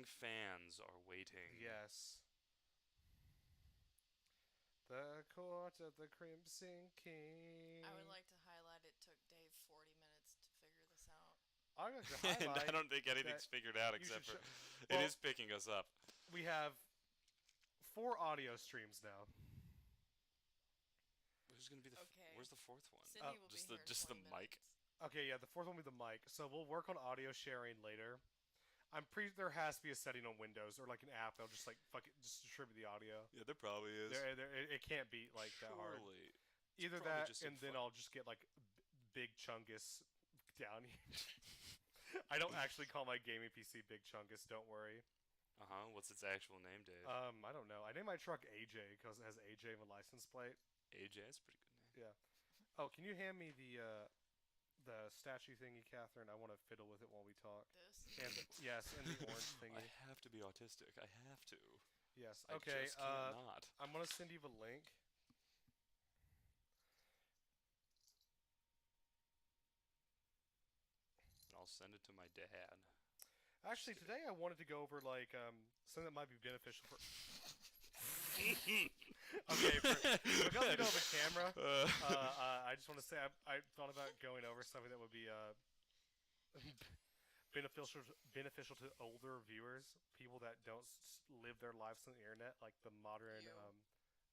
Willing fans are waiting. Yes. The Court of the Crimson I would King. like to highlight it took Dave 40 minutes to figure this out. I'm going to And I highlight don't think anything's that figured out you should except for it well, is picking us up. we have 4 audio streams now. Who's gonna be the? Okay. Where's the fourth one? Cindy will just be the here in just the 20 mic. minutes. Okay, yeah, the fourth one will be the mic. So we'll work on audio sharing later. There has to be a setting on Windows or like an app that'll just like fuck it, just distribute the audio. Yeah, there probably is. It can't be like that hard. Surely. Either probably that, just in and then fun. I'll just get like Big Chungus down here. I don't actually call my gaming PC Big Chungus. Don't worry. What's its actual name, Dave? I don't know. I named my truck AJ because it has AJ in the license plate. AJ. That's a pretty good name. Yeah. Oh, can you hand me the statue thingy, Catherine? I want to fiddle with it while we talk. This? And yes, and the orange I thingy. have to be autistic. I have to. Yes. I Okay. just can't not. I'm gonna send you the link. I'll send it to my dad. Actually, today I wanted to go over like something that might be beneficial for. Okay, because we don't have a camera, I just want to say I thought about going over something that would be beneficial to older viewers, people that don't live their lives on the internet, like the modern You.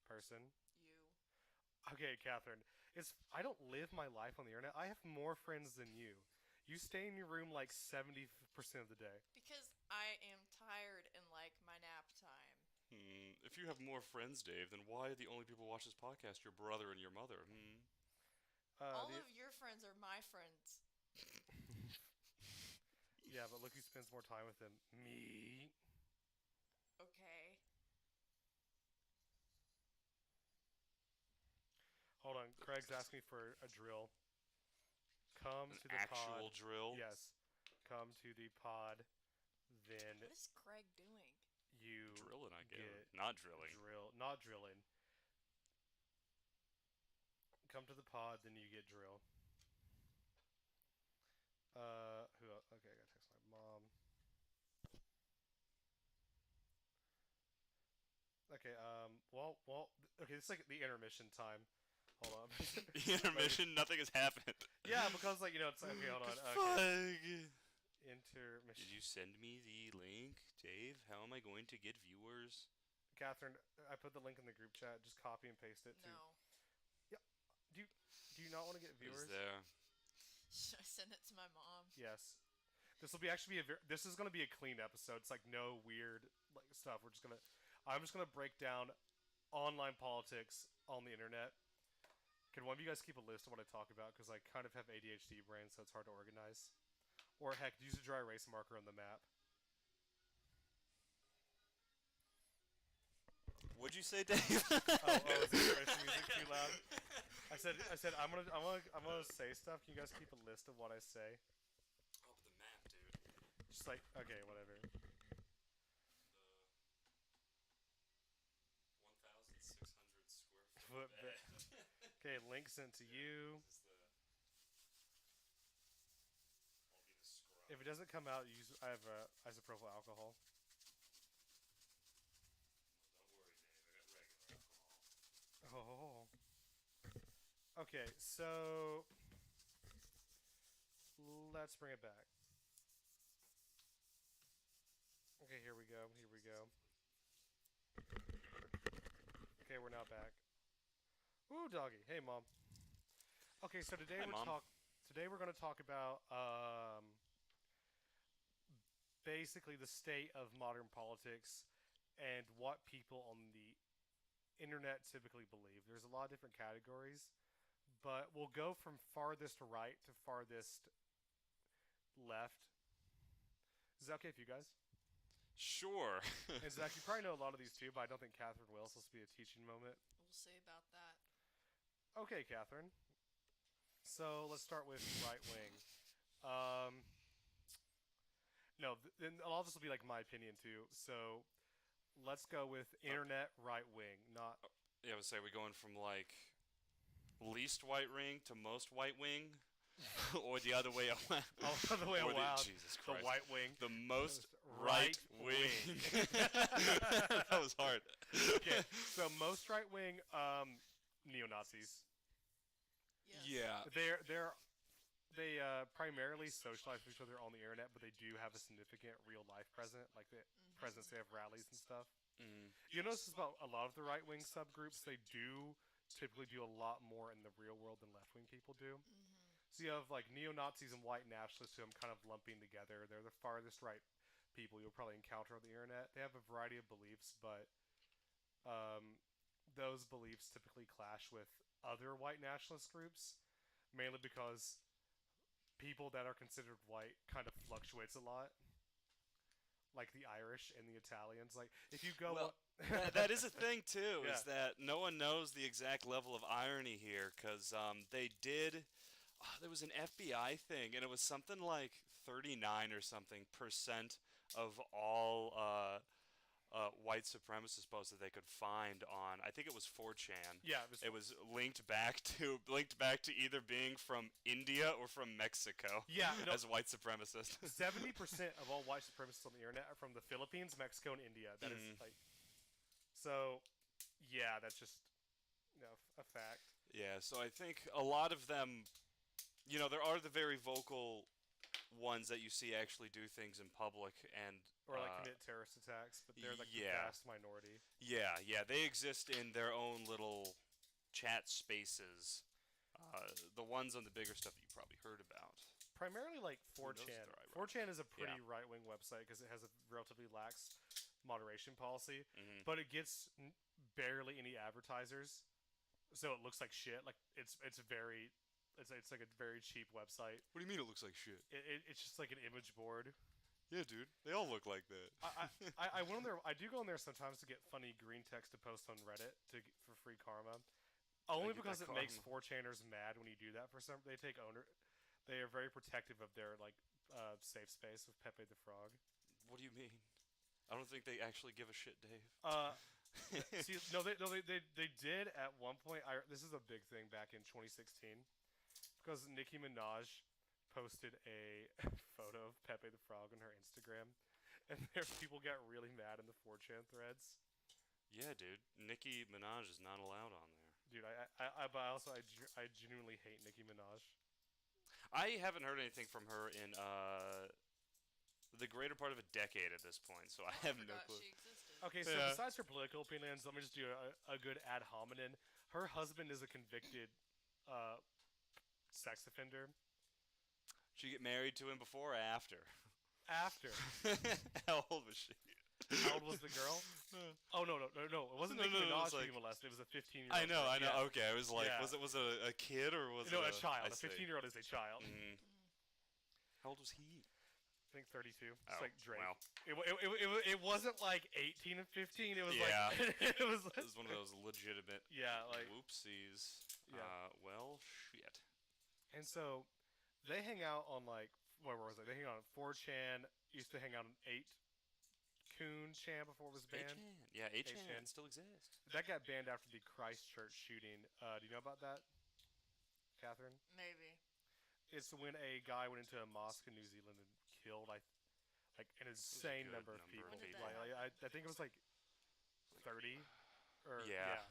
person. You. Okay, Catherine, I don't live my life on the internet. I have more friends than you. You stay in your room like 70% of the day. Because I am tired and like my nap time. If you have more friends, Dave, then why are the only people who watch this podcast your brother and your mother? All The- of your friends are my friends. yeah, but look who spends more time with them. Me. Okay. Hold on, Craig's asking for a drill. Come An to the actual pod. drill? Yes. Come to the pod. Then What is Craig doing? you Drilling, I guess. get Not drilling. not drilling. Come to the pod, then you get drill. Who else? Okay, I gotta text my mom. Okay, okay, it's like the intermission time. Hold on. The intermission, nothing has happened. Yeah, because like it's like, okay, hold on. Okay. Fuck. Intermission. Did you send me the link, Dave? How am I going to get viewers? Catherine, I put the link in the group chat. Just copy and paste it. No. Do you not want to get viewers? Is there? Should I send it to my mom? Yes. This will be this is going to be a clean episode. It's like no weird like stuff. I'm just gonna break down online politics on the internet. Can one of you guys keep a list of what I talk about? Because I kind of have ADHD brain, so it's hard to organize. Or heck, use a dry erase marker on the map. What'd you say, Dave? Is the intermission music too loud? I said I'm gonna say stuff. Can you guys keep a list of what I say? Oh, but the map, dude. Just like okay, whatever. 1,600 square Foot foot bed. bed. Okay, link sent to you. This is the. I'll be the scrub. If it doesn't come out, I have isopropyl alcohol. Don't worry, Dave. I got regular alcohol. Oh. Okay, so let's bring it back. Okay, here we go. Here we go. Okay, we're now back. Ooh, doggy. Hey, mom. Okay, so today Hi, Mom. Today we're going to talk about basically the state of modern politics and what people on the internet typically believe. There's a lot of different categories, but we'll go from farthest right to farthest left. Is that okay for you guys? Sure. And Zach, you probably know a lot of these too, but I don't think Catherine will, so this will be a teaching moment. We'll see about that. Okay, Catherine. So let's start with right wing. No, and a lot of this will be like my opinion too. So let's go with internet right wing, not. Yeah, I would say we're going from like least white wing to most white wing, or the other way around. Oh, the way Or around. Jesus Christ. The white wing. The most Right right wing. wing. That was hard. Okay, so most right wing neo Nazis. Yes. Yeah. They primarily socialize with each other on the internet, but they do have a significant real life presence, like the presence. They have rallies and stuff. Mm. You notice this about a lot of the right wing subgroups. They do typically do a lot more in the real world than left wing people do. So you have like neo Nazis and white nationalists who I'm kind of lumping together. They're the farthest right people you'll probably encounter on the internet. They have a variety of beliefs, but those beliefs typically clash with other white nationalist groups, mainly because people that are considered white kind of fluctuates a lot. Like the Irish and the Italians. Like if you go Well, that is a thing too. Yeah. Is that no one knows the exact level of irony here because they did. There was an FBI thing, and it was something like 39 or something % of all white supremacist posts that they could find on. I think it was 4chan. yeah, It was linked back to either being from India or from Mexico. yeah, no, As white supremacist. 70% of all white supremacists on the internet are from the Philippines, Mexico, and India. That is like, so, yeah, that's just a fact. Yeah, so I think a lot of them, there are the very vocal ones that you see actually do things in public and Or like commit terrorist attacks, but they're like the yeah. vast minority. yeah, they exist in their own little chat spaces. The ones on the bigger stuff that you probably heard about. Primarily like Who knows 4chan. if they're right. 4chan is a pretty Yeah. right-wing website because it has a relatively lax moderation policy, Mhm. but it gets barely any advertisers, so it looks like shit. Like it's like a very cheap website. What do you mean it looks like shit? It's just like an image board. Yeah, dude. They all look like that. I went on there. I do go on there sometimes to get funny green text to post on Reddit for free karma. Only get because that it makes karma. 4chaners mad when you do that. For some, they take owner. They are very protective of their like safe space with Pepe the Frog. What do you mean? I don't think they actually give a shit, Dave. See, they did at one point. This is a big thing back in 2016 because Nicki Minaj posted a photo of Pepe the Frog on her Instagram, and there people got really mad in the 4chan threads. Yeah, dude. Nicki Minaj is not allowed on there. Dude, but I genuinely hate Nicki Minaj. I haven't heard anything from her in the greater part of a decade at this point, so I have no Forgot clue. she existed. Okay, so Yeah. besides her political opinions, let me just do a good ad hominem. Her husband is a convicted sex offender. Did you get married to him before or after? After. How old was she? How old was the girl? Oh no! It wasn't No, Nicki no, Minaj it's like- being molested. It was a 15-year-old. I know. Yeah. Okay, I was like, Yeah. was it a kid or was No, it a child. I A see. 15-year-old is a child. Mhm. How old was he? I think 32. It's Oh, like Drake. wow. It wasn't like 18 and 15. It was Yeah. like it was. This is one of those legitimate Yeah, like whoopsies. Yeah. Well, shit. and so they hang out on like where was it? They hang out on 4chan. Used to hang out on 8kun-chan before it was banned. 8chan. Yeah, 8chan 8chan. still exists. That got banned after the Christchurch shooting. Do you know about that, Catherine? Maybe. It's when a guy went into a mosque in New Zealand and killed like an insane good number of number people. of people. I think it was like 30 or Yeah.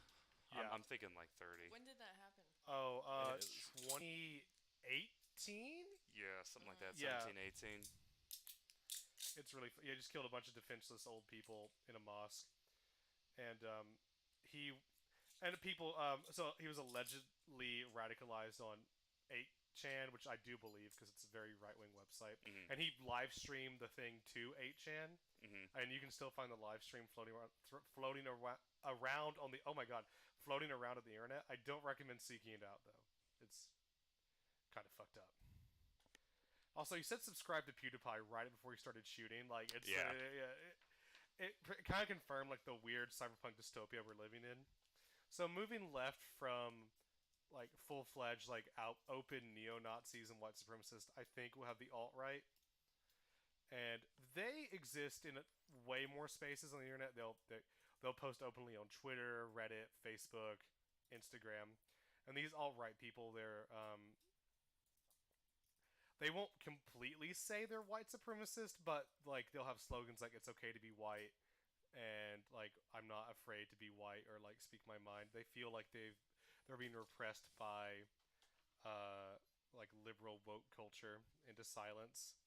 yeah. I'm thinking like 30. When did that happen? Oh, It is. 2018. Yeah, something like that. Yeah. 17, 18. It's really yeah. Just killed a bunch of defenseless old people in a mosque, and so he was allegedly radicalized on 8chan, which I do believe because it's a very right wing website. Mhm. And he live streamed the thing to 8chan, Mhm. and you can still find the live stream floating around on the floating around on the internet. I don't recommend seeking it out though. It's kind of fucked up. Also, you said subscribe to PewDiePie right before you started shooting. Like it's Yeah. It kind of confirmed like the weird cyberpunk dystopia we're living in. So moving left from like full-fledged like open neo-Nazis and white supremacists, I think we'll have the alt-right, and they exist in way more spaces on the internet. They'll post openly on Twitter, Reddit, Facebook, Instagram, and these alt-right people they won't completely say they're white supremacist, but like they'll have slogans like "It's okay to be white" and like "I'm not afraid to be white" or like "Speak my mind." They feel like they're being repressed by like liberal woke culture into silence,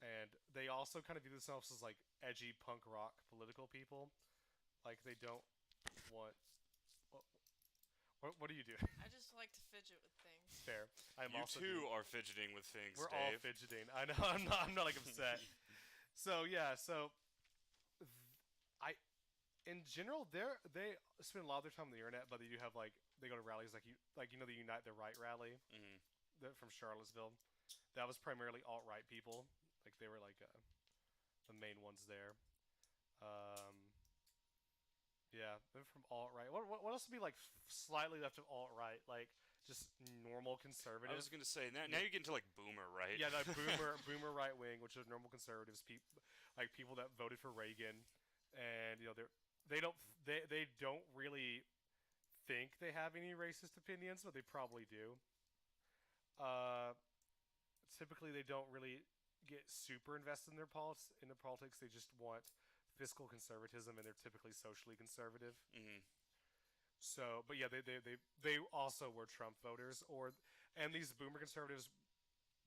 and they also kind of view themselves as like edgy punk rock political people. Like they don't want. What are you doing? I just like to fidget with things. Fair. I'm You also too doing- are fidgeting with things, We're all Dave. fidgeting. I know. I'm not like upset. So yeah. So I, in general, they spend a lot of their time on the internet, but they do have like they go to rallies like you know the Unite the Right rally Hmm. from Charlottesville. That was primarily alt right people. Like they were like the main ones there. Um, yeah, they're from alt right. What else would be like slightly left of alt right? Like just normal I conservative. was gonna say now you get into like boomer, right? Yeah, no, boomer right wing, which are normal conservatives, like people that voted for Reagan, and you know they don't really think they have any racist opinions, but they probably do. Uh, Typically they don't really get super invested in their politics. They just want fiscal conservatism, and they're typically socially conservative. Hmm. So, but yeah, they also were Trump voters, and these boomer conservatives,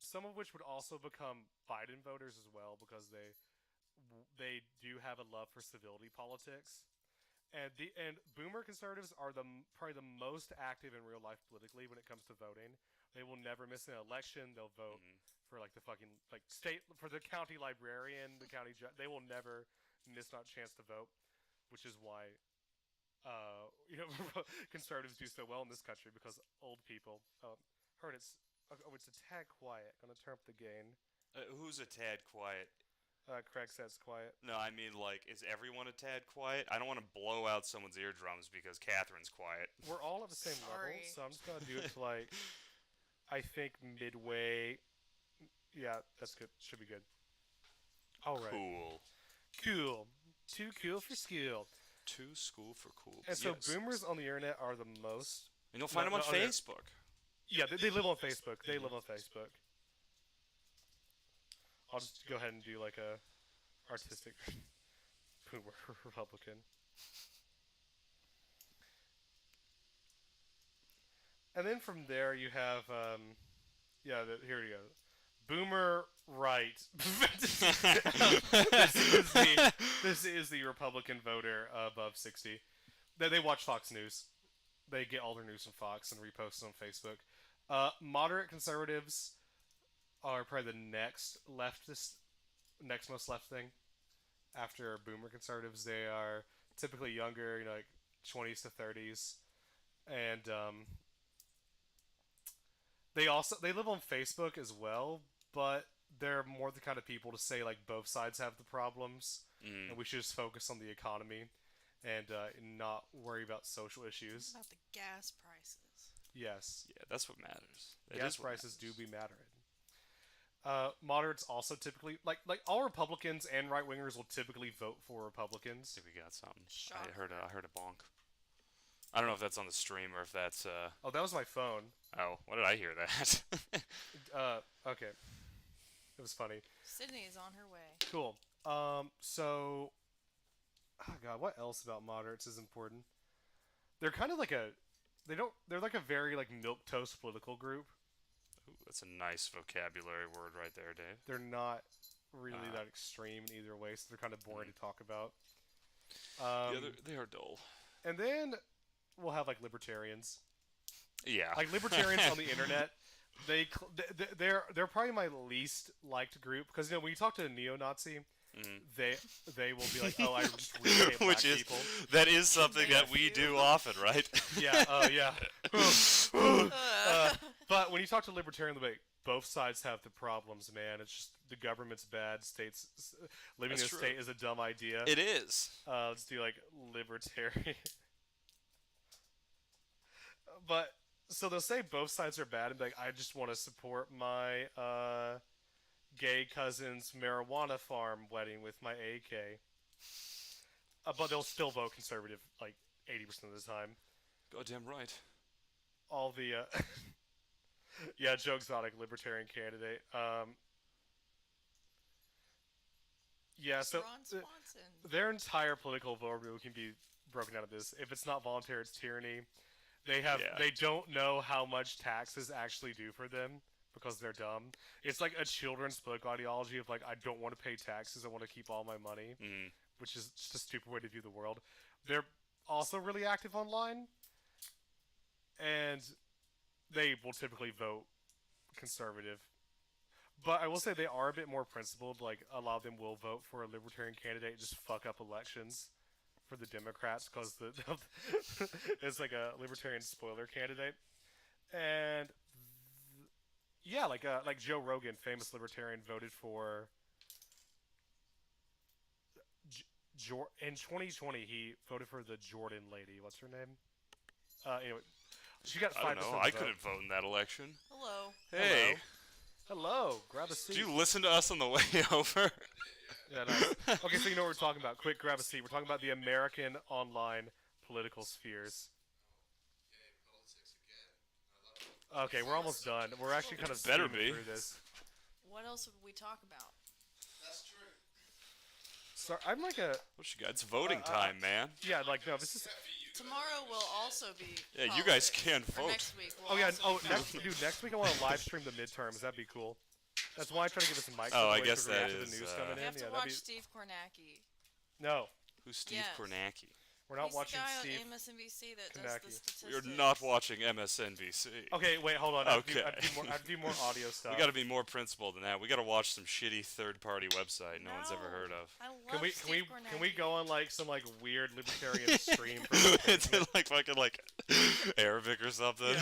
some of which would also become Biden voters as well, because they do have a love for civility politics, and boomer conservatives are probably the most active in real life politically when it comes to voting. They will never miss an election. They'll vote Hmm. for like the fucking like state for the county librarian, the county judge. They will never miss not a chance to vote, which is why you know conservatives do so well in this country, because old people. Heard it's a tad quiet. Gonna turn up the gain. Who's a tad quiet? Craig says quiet. No, I mean like, is everyone a tad quiet? I don't want to blow out someone's eardrums because Catherine's quiet. We're all at the same level, Sorry. so I'm just gonna do it to like I think midway. Yeah, that's good. Should be good. All right. Cool. Cool. Too cool for school. To school for cool. And so Yes. boomers on the internet are the most. And you'll find No, them on no, okay. Facebook. Yeah, they live on Facebook. They live on Facebook. I'll just go ahead and do like a artistic boomer Republican. And then from there you have here we go. Boomer right. This is the Republican voter above 60. They watch Fox News. They get all their news from Fox and repost it on Facebook. Moderate conservatives are probably the next most left thing after boomer conservatives. They are typically younger, like 20s to 30s, and they live on Facebook as well, but they're more the kind of people to say like both sides have the problems, Mm. and we should just focus on the economy and not worry about social issues. About the gas prices. Yes, Yeah, that's what matters. That gas is what prices do matters. be mattering. Moderates also typically like all Republicans and right wingers will typically vote for Republicans. I think we got something. Shocker. I heard a bonk. I don't know if that's on the stream or if that's Oh, that was my phone. Oh, what did I hear that? Okay, it was funny. Sydney is on her way. Cool. So, oh god, what else about moderates is important? They're kind of like they're like a very like milquetoast political group. Ooh, that's a nice vocabulary word right there, Dave. They're not really Ah. that extreme in either way, so they're kind of boring to talk about. Yeah, they are dull. And then we'll have like libertarians. Yeah. Like libertarians on the internet, they're probably my least liked group, because when you talk to a neo-Nazi, Mhm. they will be like, oh, I just really hate black Which is people. that is something that we Thank you. do often, right? Yeah, yeah. But when you talk to libertarian, they'll be like, both sides have the problems, man. It's just the government's bad. Living That's in a true. state is a dumb idea. It is. Let's do like libertarian. But so they'll say both sides are bad, and be like, I just want to support my gay cousin's marijuana farm wedding with my AK. But they'll still vote conservative like 80% of the time. Goddamn right. All the Yeah, Joe Exotic, libertarian candidate. Yeah, so Ron Swanson. their entire political vote can be broken down to this: if it's not voluntary, it's tyranny. Yeah. They don't know how much taxes actually do for them because they're dumb. It's like a children's book ideology of like, I don't want to pay taxes, I want to keep all my money, Mm. which is just a stupid way to view the world. They're also really active online, and they will typically vote conservative. But I will say they are a bit more principled. Like, a lot of them will vote for a libertarian candidate and just fuck up elections for the Democrats because it's like a libertarian spoiler candidate. And yeah, like Joe Rogan, famous libertarian, voted for in 2020. He voted for the Jordan lady. What's her name? Anyway, she got 5%. I don't know. I couldn't vote in that election. Hello. Hey, Hello, grab a seat. did you listen to us on the way over? Yeah, nice. Okay, so you know what we're talking about. Quick, grab a seat. We're talking about the American online political spheres. Okay, we're almost done. We're actually kind of Better steaming be. through this. What else would we talk about? Sorry, I'm like a What you got? It's voting time, man. yeah, like no, this is Tomorrow will also be. Yeah, you guys politics. can't Or vote. Next week. Will oh yeah, also be next week I want to live stream the midterms. That'd be cool. That's why I try to give us a mic. Oh, I giveaway guess to react that to is, the news uh, coming We in. have to Yeah, watch that'd be Steve Kornacki. no. Who's Steve Yes. Kornacki? We're not He's watching the guy Steve. on MSNBC that does Kornacki. the statistics. You're not watching MSNBC. Okay, wait, hold on. I have to do- Okay. I have to do more audio stuff. We got to be more principled than that. We got to watch some shitty third-party website no one's ever heard of. I love Can we Steve can we Kornacki. go on like some like weird libertarian stream? For It's in like fucking like Arabic or something.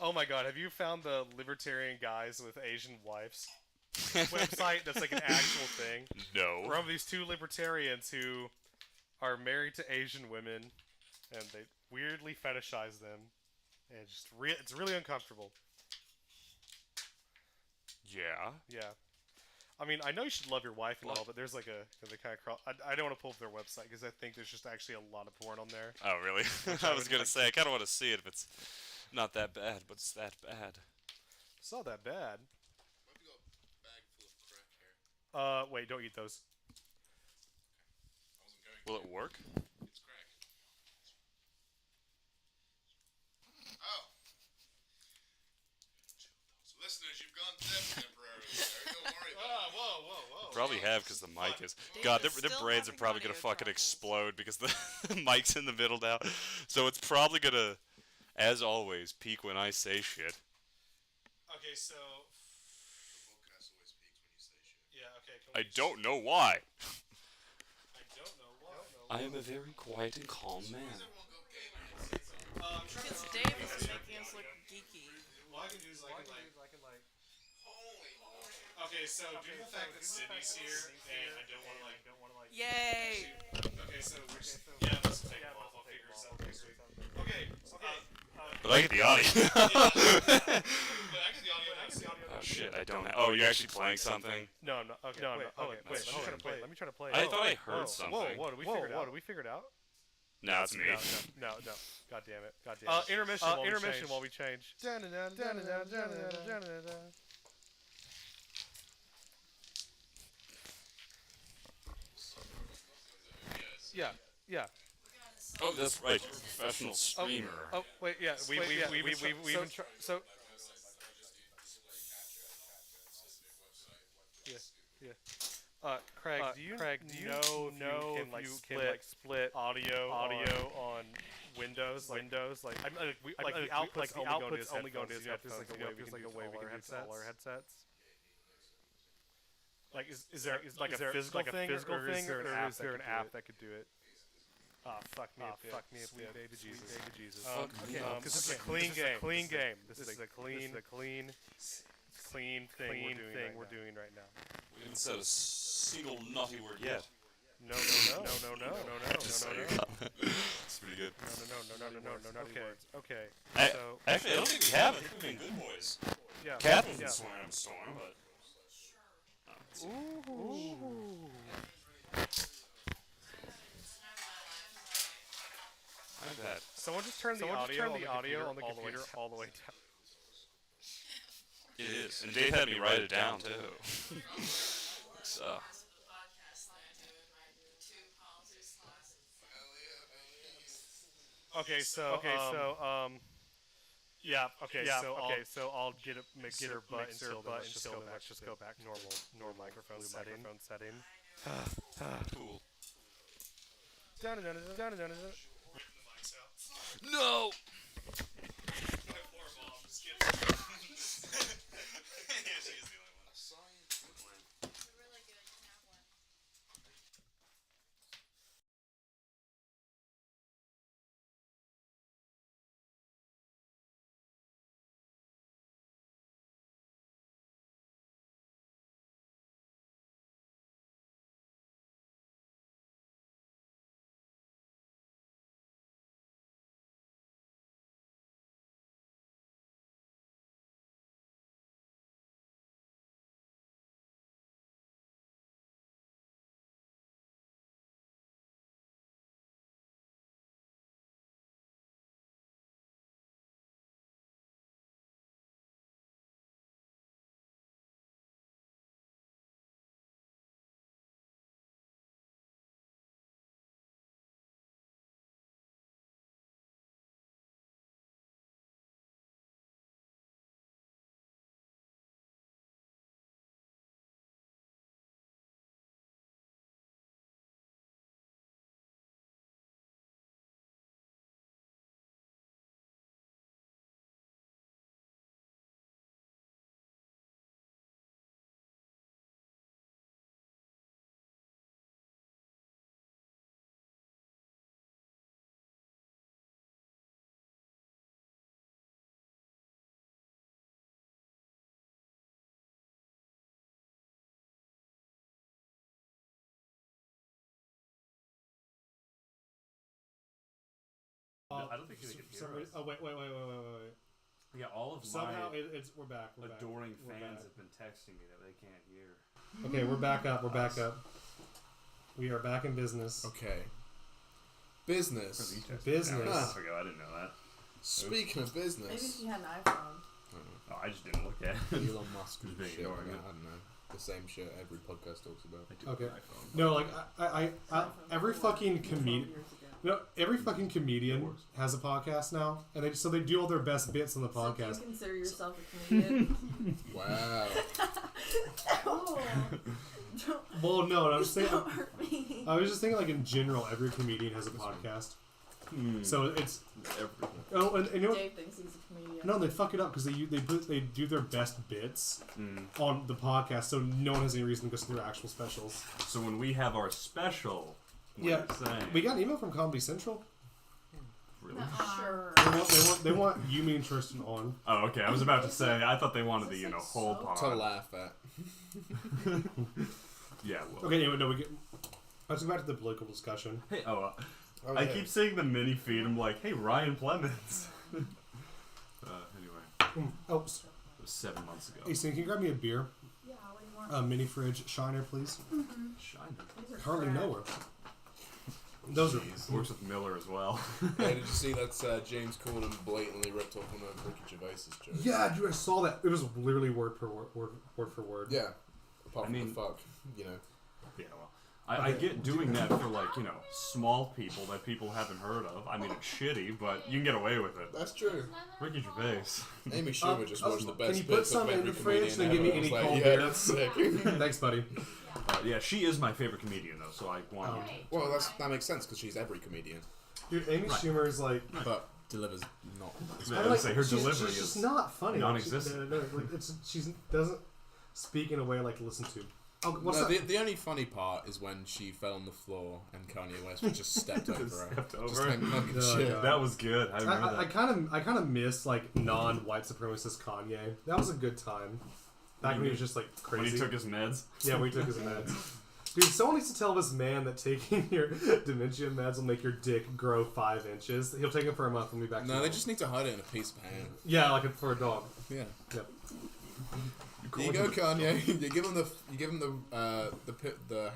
Oh my god, have you found the libertarian guys with Asian wives website that's like an actual thing? No. We're of these two libertarians who are married to Asian women, and they weirdly fetishize them, and it's really uncomfortable. Yeah. Yeah. I mean, I know you should love your wife and What? all, but there's like they kind of I don't want to pull up their website because I think there's just actually a lot of porn on there. Oh, really? I I was would gonna like say I kind of want to see it if it's not that bad, but it's that bad. It's not that bad. Might be got a bag full of crack here. Wait, don't eat those. I wasn't going Will to. it work? It's crack. Oh. So listeners, you've gone deaf temporarily, sir. Don't worry about it. Whoa. Probably have because the mic is. Dave God, is their still brains are having probably gonna audio fucking troubles. explode because the mic's in the middle now. So it's probably gonna, as always, peak when I say shit. Okay, so The podcast always peaks when you say shit. yeah, okay. I don't know why. I don't know why. I am a very quiet and calm man. Everyone got gamer headsets on. Because Dave is making us look geeky. What I can do is I can like. Holy. Okay, so due to the fact that Sydney's here, and I don't want to like. Yay! Okay, so we're just yeah, let's take them off. I'll figure this out next week. Okay. But I get the audio. But I get the audio. Oh shit, I don't. Oh, you're actually playing something. No, I'm not. Okay, no, wait, no. wait, Let's let me try to play. Let me try to play. I thought I Whoa, heard something. Whoa, did we figure it out? Did we figure it out? No, it's me. No. God damn it. Intermission while we change. Yeah. Oh, that's right. You're a professional streamer. Oh, wait, yeah. We've been so. Craig, do you know if you can split audio on Windows? Like the outputs only go into his headphones. There's like a way we can do all our headsets. Like is there a physical thing, or is there an app that could do it? Fuck me up, sweet baby Jesus. Fuck me up. Because this is a clean game. This is a clean thing we're doing right now. We haven't said a single naughty word yet. No. Just saying. It's pretty good. No. Okay. I- So Actually, I don't think we have. I think we've been good boys. yeah. Catherine's yeah. been swearing up a storm, but. Ooh. I'm bad. Someone just turn the audio on the computer all the way down. It is. And Dave had me write it down, too. So. Okay, so yeah. Okay, so I'll get a mixer, but until then, let's just go back normal microphone setting. Cool. Dun-dun-dun-dun-dun-dun-dun. No! I don't think they can hear us. Oh wait. Yeah, all of Somehow my we're back. adoring We're fans back. have been texting me that they can't hear. Okay, we're back up. We are back in business. Okay. Business. Business. Hours ago, I didn't know that. Speaking of Maybe business, if you had an iPhone. Oh, I just didn't look at it. Elon Musk Just and being shit. ignoring Like it. that, I don't know. The same shit every podcast talks about. Okay. No, like I every fucking comedian. No, every fucking comedian has a podcast now, and they do all their best bits on the So do you podcast. consider yourself a comedian? Wow. Oh, Well, no, I'm just saying. don't hurt me. I was just thinking, like in general, every comedian has a podcast. So it's and you know what? Dave thinks he's a comedian. No, they fuck it up because they do their best bits on the podcast, so no one has any reason to go see their actual specials. So when we have our special, what Yeah, are you saying? we got an email from Comedy Central. Really? Sure. They want you, me, and Tristan on. Oh, okay. I was about to say. I thought they wanted the whole pod. To laugh at. Yeah. Well. Okay, anyway, no, let's go back to the political discussion. Hey. Oh, I yeah. keep seeing the mini feed. I'm like, hey, Ryan Plemons. Anyway, Oh, it was 7 months ago. hey, can you grab me a beer? Yeah, what do you want? A mini fridge Shiner, please. Shiny. These are Hardly crap. know her. Those are. Works with Miller as well. Yeah, did you see that James Corden blatantly ripped off one of Ricky Gervais's jokes? Yeah, dude, I saw that. It was literally word for word. Yeah. Apart from I mean- the fuck, you know. Yeah, well, I get doing that for small people that people haven't heard of. I mean, it's shitty, but you can get away with it. That's true. Ricky Gervais. Amy Schumer just watched the best can you put bits some of in every the fridge comedian and give me ever. I was any like, cold yeah, beer? that's sick. Thanks, buddy. Yeah, she is my favorite comedian though, so I want you. Well, that makes sense because she's every comedian, Dude, Amy Schumer is like. but delivers not. Yeah, I I'm would say her she's delivery just is not funny. non-existent. No, like she doesn't speak in a way I like to listen to. Oh, what's No, that? the only funny part is when she fell on the floor and Kanye West just stepped over her. Stepped over Just her. like fucking Oh, shit. God. That was good. I remember I that. kind of miss like non-white supremacist Kanye. That was a good time. Back when he was just like When crazy. he took his meds. Yeah, when he took his meds. Dude, someone needs to tell this man that taking your dementia meds will make your dick grow 5 inches. He'll take them for a month and be back. No, to they normal. just need to hide it in a piece of ham. Yeah, like for a dog. Yeah. Yep. Here you go, Kanye. you give him the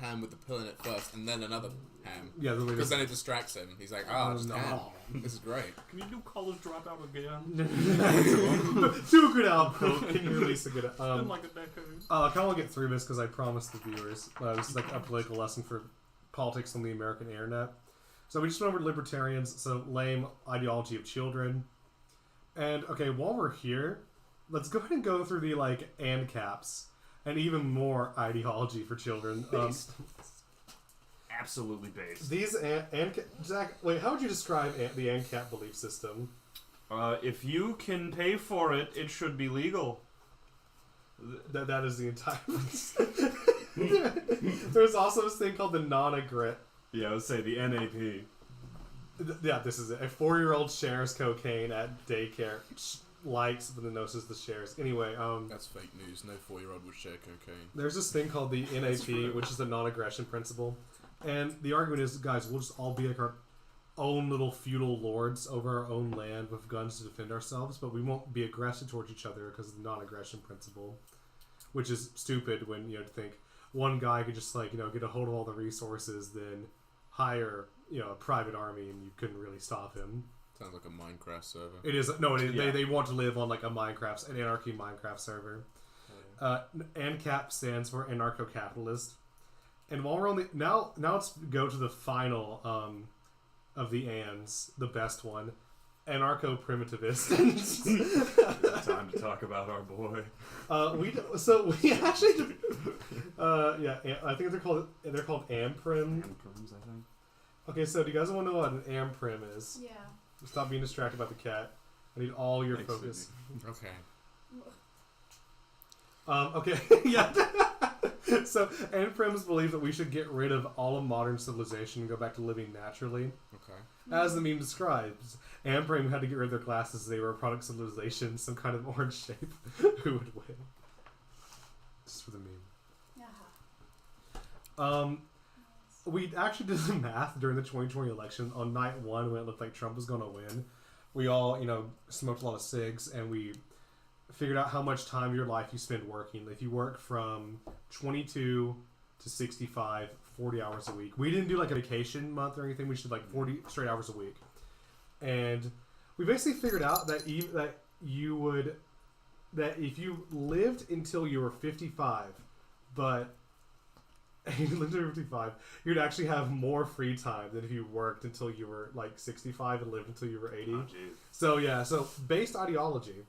ham with the pill in it first, and then another ham. Yeah, the way Because then it distracts him. He's like, just no. ham. This is great. Can you do College Dropout again? Do a good output. Can you release a good? In like a decade. I kind of want to get through this because I promised the viewers this is like a political lesson for politics on the American internet. So we just went over libertarians, so lame ideology of children. And okay, while we're here, let's go ahead and go through the like ANCAPs and even more ideology for children. Absolutely based. These Zach, wait, how would you describe the ANCAP belief system? If you can pay for it, it should be legal. That is the entire. There's also this thing called the non-aggressive. Yeah, I would say the NAP. Yeah, this is it. A 4-year-old shares cocaine at daycare. Likes, but then notices the shares. Anyway, That's fake news. No 4-year-old would share cocaine. there's this thing called the NAP, which is the non-aggression principle. And the argument is, guys, we'll just all be like our own little feudal lords over our own land with guns to defend ourselves, but we won't be aggressive towards each other because of the non-aggression principle, which is stupid when, to think one guy could just, get a hold of all the resources, then hire, a private army, and you couldn't really stop him. Sounds like a Minecraft server. It is. No, it is. Yeah. They want to live on, an anarchy Minecraft server. ANCAP stands for anarcho-capitalist. And while we're on the now let's go to the final of the ANs, the best one, anarcho-primitivist. Time to talk about our boy. We actually I think they're called AMPRIM. Amprims, I think. Okay, so do you guys want to know what an AMPRIM is? Yeah. Stop being distracted by the cat. I need all your Thanks, focus. Okay. Okay, yeah. So, ANPRIMs believe that we should get rid of all of modern civilization and go back to living naturally. Okay. As the meme describes, ANPRIM had to get rid of their classes. They were a product of civilization, some kind of orange shape. Who would win? Just for the meme. Yeah. We actually did the math during the 2020 election on night one when it looked like Trump was going to win. We all, smoked a lot of cigs, and we figured out how much time of your life you spend working. If you work from 22 to 65, 40 hours a week. We didn't do like a vacation month or anything. We just did 40 straight hours a week. And we basically figured out that if you lived until you were 55, but you lived until 55, you'd actually have more free time than if you worked until you were 65 and lived until you were 80. Oh, jeez. So based ideology.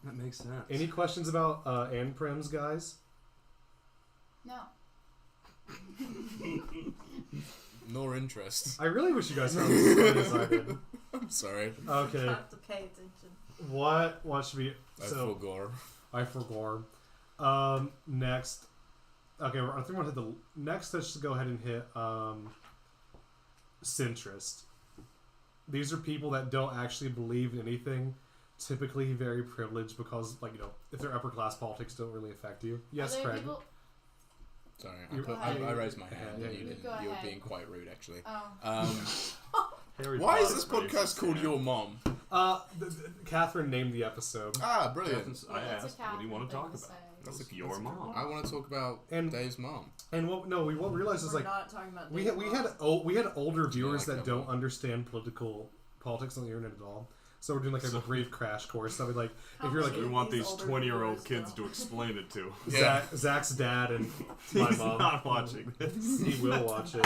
That makes sense. Any questions about ANPRIMs, guys? No. Nor interest. I really wish you guys found this as funny as I did. I'm sorry. Okay. Have to pay attention. What should be... I forgot. I forgot. Next. Okay, I think we're going to hit the... Next, let's just go ahead and hit centrist. These are people that don't actually believe in anything. Typically very privileged because, if their upper class politics don't really affect you. Yes, Are there Craig. people... Sorry, Go ahead. I raised my hand Yeah, and you you did. Go were ahead. being quite rude, actually. Oh. Harry Why is Potter this raised podcast his called hand. Your Mom? Catherine named the episode. Ah, brilliant. I That's a asked, what do you want to Catherine talk thing about? say. That's Your mom. I want to talk about And- Dave's mom. And what we realized is We're not talking about we Dave's had older viewers like that that don't one. understand politics on the internet at all. So we're doing a brief crash course. So if you're We want these older 20-year-old viewers kids know. to explain it to. Yeah. Zach's dad and my He's mom, not watching this. he will watch it.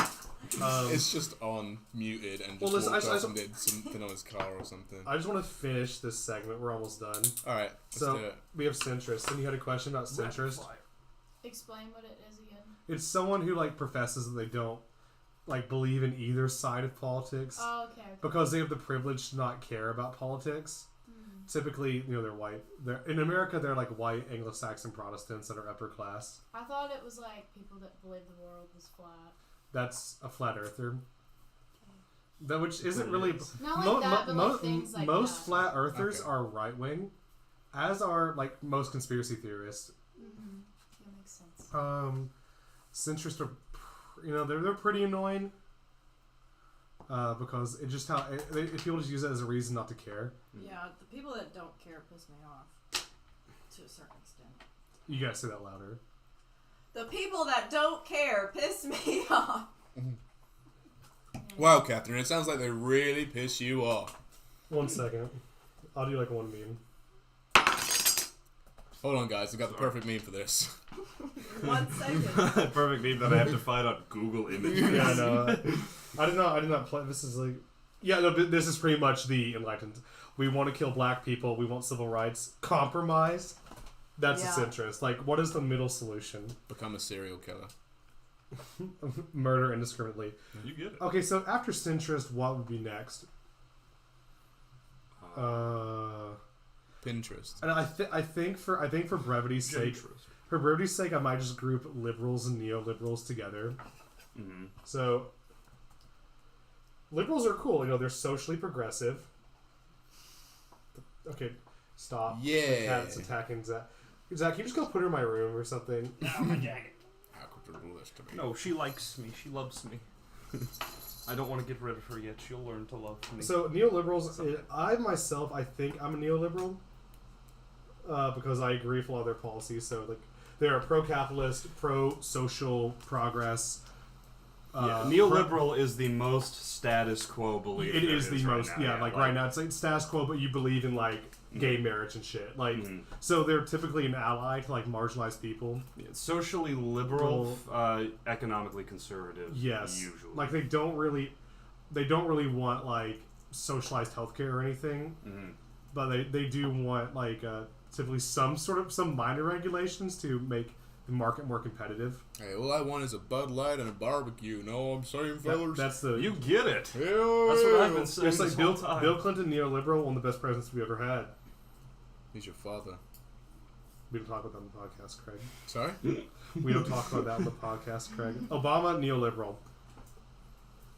It's just on muted and Well, just listen, walked I- off and did something on his car or something. I just want to finish this segment. We're almost done. All right, let's So do it. we have centrist. And you had a question about centrist. Explain what it is again. It's someone who professes that they don't believe in either side of politics Oh, okay. because they have the privilege to not care about politics. Typically, they're white. In America, they're white Anglo-Saxon Protestants that are upper class. I thought it was people that believe the world was flat. That's a flat earther. That which isn't really. Not like that, but things like most that. flat earthers Okay. are right wing, as are most conspiracy theorists. Mm-hmm. That makes sense. Centrists are, they're pretty annoying. Because it just people just use it as a reason not to care. Yeah, the people that don't care piss me off. to a certain extent. You gotta say that louder. The people that don't care piss me off. Wow, Catherine, it sounds like they really piss you off. 1 second. I'll do like one meme. Hold on, guys. I got the perfect meme for this. 1 second. Perfect meme that I have to find on Google Images. Yeah, no. I did not play. This is like. Yeah, no, this is pretty much the enlightened. We want to kill black people. We want civil rights. Compromise. That's its Yeah. interest. Like, what is the middle solution? Become a serial killer. Murder indiscriminately. You get it. Okay, so after Sintrist, what would be next? Pinterest. And I think for brevity's sake, I might just group liberals and neoliberals together. Mm-hmm. So liberals are cool. You know, they're socially progressive. Okay, stop. Yeah. The cat's attacking Zach. Zach, can you just go put her in my room or something? How could you do this to me? No, she likes me. She loves me. I don't want to get rid of her yet. She'll learn to love me. So neoliberals, I myself, I think I'm a neoliberal because I agree with a lot of their policies. So like, they're pro-capitalist, pro-social progress. Neoliberal is the most status quo belief. It there is the right most, now, like right now it's like status quo, but you believe in like gay marriage and shit. Like, Mhm. so they're typically an ally to like marginalized people. Socially liberal, economically conservative. Yes, usually. like they don't really want like socialized healthcare or anything, Mhm. but they do want like typically some minor regulations to make the market more competitive. Hey, all I want is a Bud Light and a barbecue. No, I'm saying, fellas. That's the You get it. Hell That's what yeah. I've been saying It's this like Bill, whole time. Bill Clinton, neoliberal, one of the best presidents we ever had. He's your father. We don't talk about that on the podcast, Craig. Sorry? We don't talk about that on the podcast, Craig. Obama, neoliberal.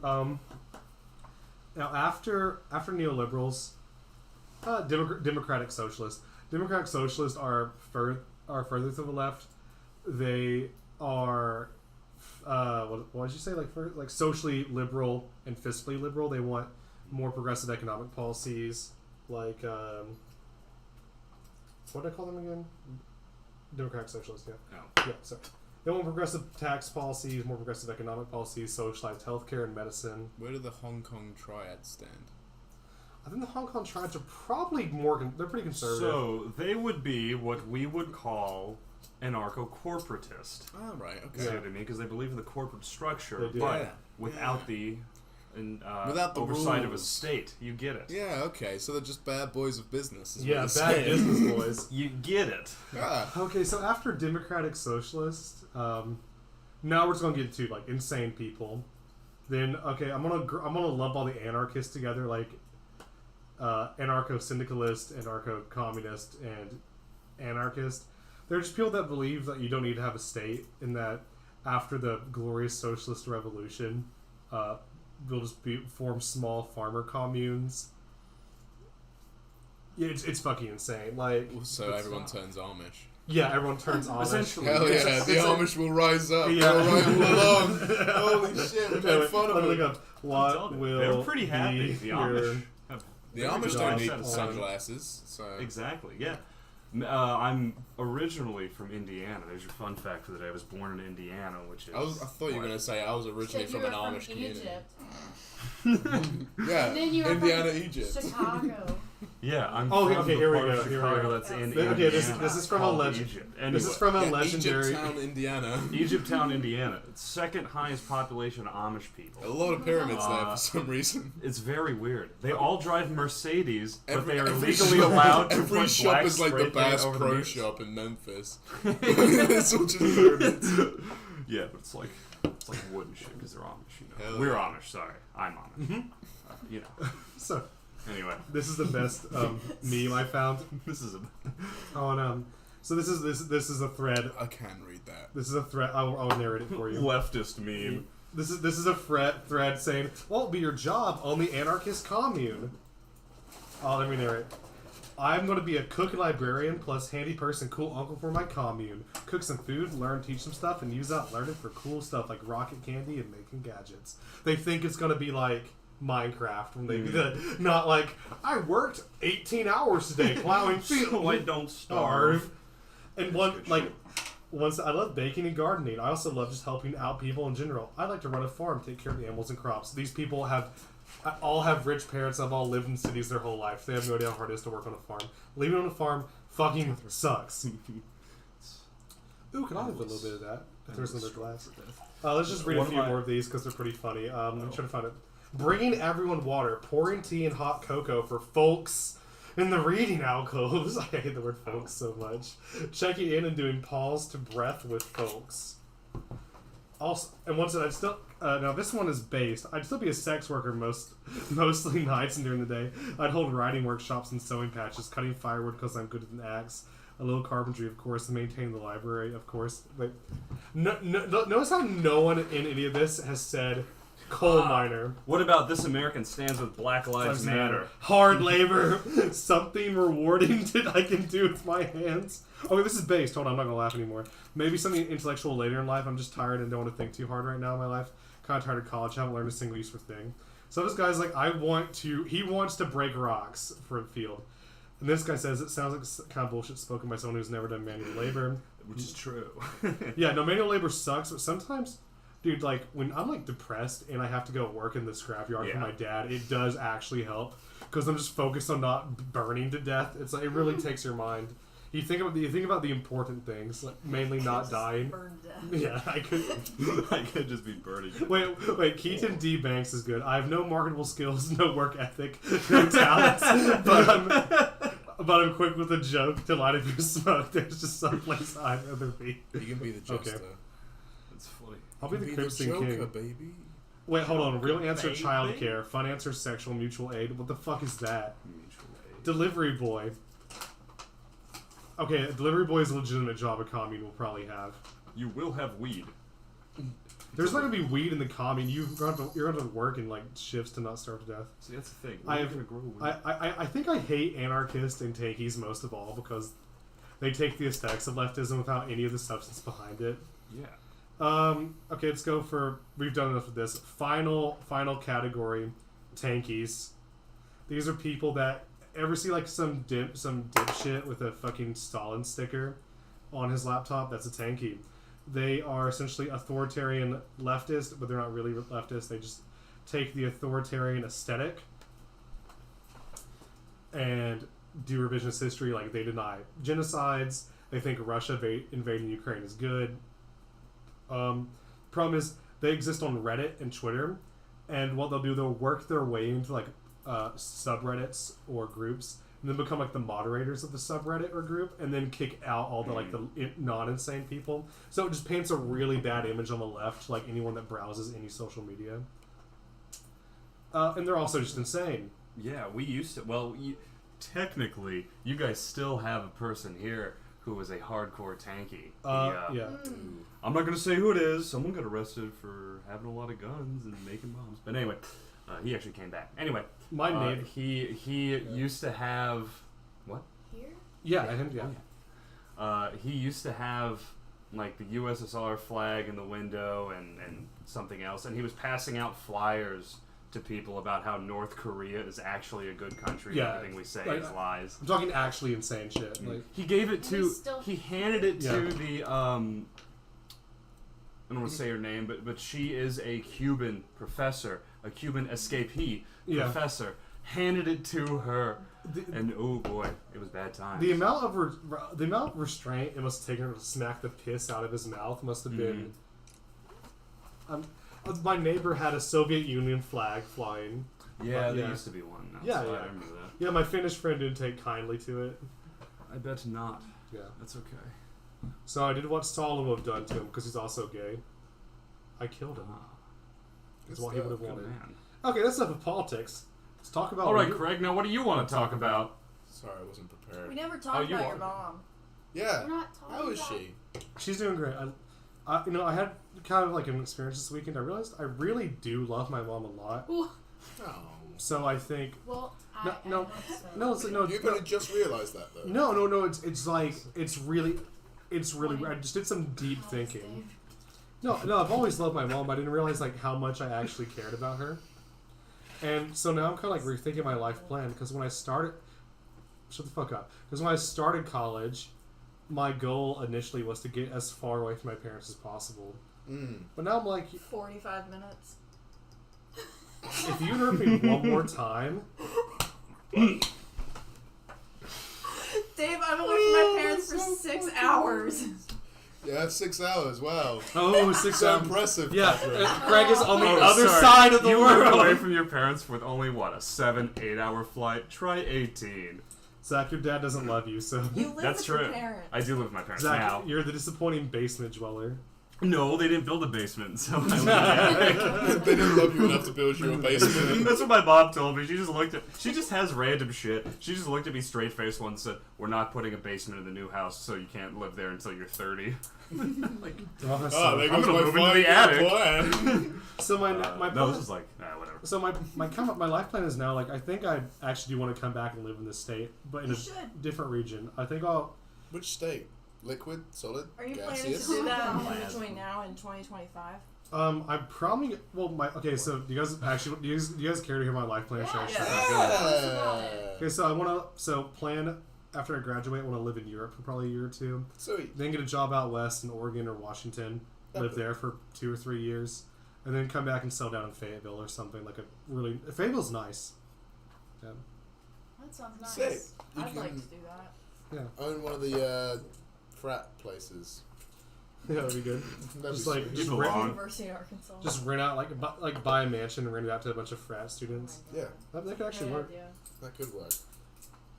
Now after neoliberals, democratic socialists. Democratic socialists are further to the left. They are what did you say? Like socially liberal and fiscally liberal. They want more progressive economic policies. Like what did I call them again? Democratic socialists. Yeah. Oh. Yeah. Sorry. They want progressive tax policies, more progressive economic policies, socialized healthcare and medicine. Where do the Hong Kong triads stand? I think the Hong Kong triads are probably they're pretty conservative. So they would be what we would call anarcho-corporatist. Oh, right, See okay. what I mean? Because they believe in the corporate structure, They do. but Yeah. without the Without the oversight of a rules. state. You get it. Yeah, okay, so they're just bad boys of business. Is Yeah, what bad you're saying. business boys. You get it. Ah, Okay, so after democratic socialists, now we're just gonna get to like insane people. Then I'm gonna lump all the anarchists together, like anarcho-syndicalist, anarcho-communist, and anarchist. They're just people that believe that you don't need to have a state, and that after the glorious socialist revolution, we'll just form small farmer communes. Yeah, it's fucking insane. Like, so it's everyone not- turns Amish. Yeah, everyone turns Amish. Essentially. Hell yeah, the it's Amish will rise up. Yeah. They'll ride along. Holy shit, we made fun of Look them. up. What will They're pretty happy. be The your- Amish. The Very Amish good don't need concept. sunglasses, so... Exactly. Yeah. I'm originally from Indiana. There's your fun fact for the day. I was born in Indiana, which is. I thought you were going to say I was originally Said you from an were Amish from community. Egypt. Yeah, And then you were Indiana, from Egypt. Chicago. Yeah, I'm Oh, from okay, the here we part go, of here we Chicago go. that's in Okay, Indiana. this is from a called legend. Egypt. This is from a Yeah, legendary. Egypttown, Indiana. Egypttown, Indiana. It's second highest population of Amish A people. lot of pyramids there for some reason. It's very weird. They all drive Mercedes, but Every- they are every legally shop- allowed to Every put shop black is like the spray paint Bass over Pro the mirrors. Shop in Memphis. It's all just pyramids. Yeah, but it's like wooden shit because they're Amish. You know, Hell we're yeah. Amish. Sorry, I'm Amish. You know. So Anyway, this is the best meme I found this is a. on So this is a thread. I can read that. This is a thread. I'll narrate it for you. Leftist meme. This is a thread saying, "What will be your job on the anarchist commune?" Oh, let me narrate. I'm going to be a cook and librarian plus handy person, cool uncle for my commune. Cook some food, learn, teach some stuff, and use that learning for cool stuff like rocket candy and making gadgets. They think it's going to be like Minecraft when they do that. Not like, I worked 18 hours today plowing fields. So I don't starve. And once I love baking and gardening. I also love just helping out people in general. I like to run a farm, take care of the animals and crops. These people all have rich parents. Have all lived in cities their whole life. They have no idea how hard it is to work on a farm. Living on a farm fucking sucks. Ooh, can I have a little bit of that? If there's another glass. Let's just read a few more of these because they're pretty funny. I'm trying to find it. Bringing everyone water, pouring tea and hot cocoa for folks in the reading alcoves. I hate the word folks so much. Checking in and doing pause to breath with folks. Also, and once I'd still now this one is based. I'd still be a sex worker mostly nights and during the day. I'd hold writing workshops and sewing patches, cutting firewood because I'm good with an axe. A little carpentry, of course, and maintain the library, of course. But notice how no one in any of this has said coal miner. What about This American Stands with Black Lives Matter? Hard labor. Something rewarding that I can do with my hands. Okay, this is based. Hold on, I'm not going to laugh anymore. Maybe something intellectual later in life. I'm just tired and don't want to think too hard right now in my life. Kind of tired of college. I haven't learned a single useful thing. So this guy's like, he wants to break rocks for a field. And this guy says it sounds like kind of bullshit spoken by someone who's never done manual labor. Which is true. Yeah, no, manual labor sucks, but sometimes, dude, like, when I'm, like, depressed and I have to go work in the scrapyard for my dad, it does actually help. Because I'm just focused on not burning to death. It's like, it really takes your mind. You think about the important things, like mainly not dying. Burned death. Yeah, I could just be burning. Wait, Keaton D. Banks is good. I have no marketable skills, no work ethic, no talents, but I'm quick with a joke to light up your smoke. There's just some place I'd rather be. You can be the jester. Okay. That's funny. I'll be the Crimson Joker, King. baby. Wait, hold on. Real answer, Baby? childcare. Fun answer, sexual mutual aid. What the fuck is that? Mutual aid. Delivery boy. Okay, delivery boy is a legitimate job a commune will probably have. You will have weed. There's not gonna be weed in the commune. You're gonna work in like shifts to not starve to death. See, that's the thing. I We're have- gonna grow weed. I think I hate anarchists and tankies most of all because they take the aesthetics of leftism without any of the substance behind it. Yeah. Okay, let's go for. We've done enough of this. Final category, tankies. These are people that ever see like some dipshit with a fucking Stalin sticker on his laptop. That's a tanky. They are essentially authoritarian leftist, but they're not really leftist. They just take the authoritarian aesthetic and do revisionist history. Like, they deny genocides. They think Russia invading Ukraine is good. Problem is, they exist on Reddit and Twitter, and what they'll do, they'll work their way into like subreddits or groups, and then become like the moderators of the subreddit or group, and then kick out all the like the non-insane people. So it just paints a really bad image on the left to like anyone that browses any social media. And they're also just insane. Yeah, we used to. Well, technically, you guys still have a person here who was a hardcore tanky. Yeah. I'm not gonna say who it is. Someone got arrested for having a lot of guns and making bombs. But anyway, he actually came back. Anyway, My name. he used to have what? Here? Yeah, I think He used to have like the USSR flag in the window and something else, and he was passing out flyers to people about how North Korea is actually a good country. Yeah, Everything we say like, is lies. I'm talking actually insane shit. Like, He gave it to. He's still- He handed it to Yeah. the. I don't want to say her name, but she is a Cuban professor, a Cuban escapee professor. Handed it to her, and oh boy, it was bad times. the amount of restraint it must have taken her to smack the piss out of his mouth must have been. My neighbor had a Soviet Union flag flying. Yeah, there yeah. used to be one. Yeah, I yeah. remember that. Yeah, my Finnish friend didn't take kindly to it. I bet not. Yeah. That's okay. So I did what Stalin would have done to him because he's also gay. I killed him. That's what he would have Good wanted. man. Okay, that's enough of politics. Let's talk about. All right, Craig. Now, what do you want to talk about? Sorry, I wasn't prepared. We never talked you about are. your mom. Yeah. We're not talking How is about she? She's doing great. I had kind of like an experience this weekend. I realized I really do love my mom a lot. Ooh, Oh. So I think well, no, I no, hope so. no, You've only just realised that, though. no. It's like it's really. I just did some deep thinking. No, I've always loved my mom, but I didn't realize like how much I actually cared about her. And so now I'm kind of like rethinking my life plan because when I started, shut the fuck up. Because when I started college, my goal initially was to get as far away from my parents as possible. Mm. But now I'm like, 45 minutes. if you interrupt me one more time, Dave, I've been away from my parents for 6 hours. Yeah, 6 hours. Wow. oh, 6 So hours. impressive. Yeah, Patrick. Craig is on the Oh, other sorry. side of the You were world. away from your parents with only what, a 7-8 hour flight? Try 18. Zach, your dad doesn't love you, so You live That's with true. your parents. I do live with my parents Zach, now. you're the disappointing basement dweller. No, they didn't build a basement, so I live in the attic. They didn't love you enough to build you a basement. That's what my mom told me. She just has random shit. She just looked at me straight faced once and said, "We're not putting a basement in the new house, so you can't live there until you're 30. Oh, there I'm goes gonna my move into the 5-year attic. plan. So my No, plan- this is like, whatever. so my life plan is now like I think I actually do want to come back and live in this state, but in You a should. different region. I think I'll. Which state? Liquid? Solid? Are you planning to gaseous? do that Plan. between now and 2025? I'm probably So do you guys actually do you guys care to hear my life plan? Sure. Yeah. Okay, so I want to plan after I graduate. I want to live in Europe for probably a year or two. Sweet. Then get a job out west in Oregon or Washington. Live there for 2 or 3 years, and then come back and settle down in Fayetteville or something like Fayetteville's nice. Yeah. That sounds nice. Sick. You I'd like can- to do that. Own one of the frat places. Yeah, that'd be good. That'd Just be like sweet. just Belong. rent, University of Arkansas. just rent out like buy a mansion and rent it out to a bunch of frat students. Yeah, That could actually work. that could work.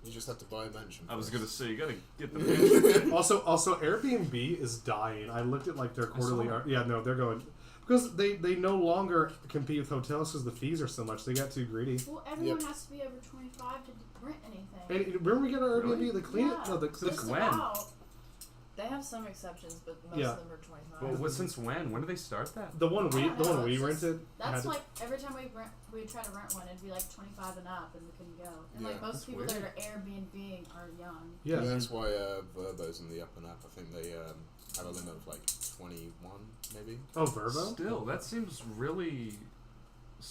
You just have to buy a mansion. I was first. gonna say, you gotta get the mansion. Also, Airbnb is dying. I looked at like their quarterly. saw Yeah, no, they're going because they no longer compete with hotels because the fees are so much. They got too greedy. Well, everyone Yep. has to be over 25 to rent anything. And remember we got our Airbnb, Really? the clean Yeah. no the Just Gwen. about. They have some exceptions, but most Yeah. of them are 25. Well, since when? When did they start that? the one we I don't know, we it's just- rented. That's had to- like every time we try to rent one, it'd be like 25 and up, and we couldn't go. And like Yeah. most That's people weird. that are Airbnb are young. yeah. And that's why Verbo's in the up and up. I think they have a limit of like 21, maybe. Oh, Verbo. Still, that seems really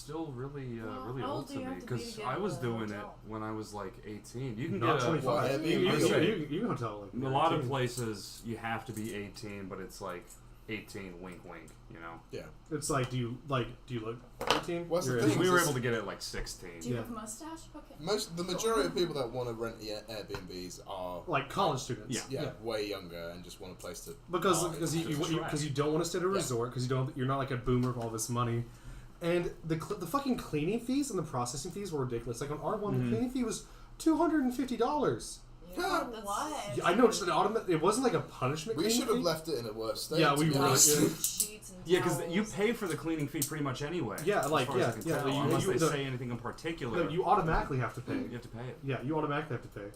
Well, really how old old do to you me have to be to because get I was a doing it hotel? when I was like 18. You can Not get 25. Well, You can hotel like a lot of 18. places you have to be 18, but it's like 18, wink, wink. You know, Yeah. It's like, do you look 18? What's the You're thing? 18. we were It's- able to get it at like 16. Do you Yeah. have a mustache? Okay. The majority of people that want to rent the Airbnbs are Like college students. Yeah. way younger and just want a place to Because buy. you don't want to stay at a Yeah. resort because you're not like a boomer with all this money, and the fucking cleaning fees and the processing fees were ridiculous. Like on R1, the cleaning fee was $250. Yeah, For that's- what? I know, just an automatic. It wasn't like a punishment. We cleaning should have fee. left it in a worse state. Yeah, to we be really honest. did. Sheets and Yeah, because you towels. pay for the cleaning fee pretty much anyway. Yeah, as like, far as yeah, I can yeah, tell, you- unless you- they the- say anything in particular. No, you automatically have to pay. you have to pay it. Yeah, you automatically have to pay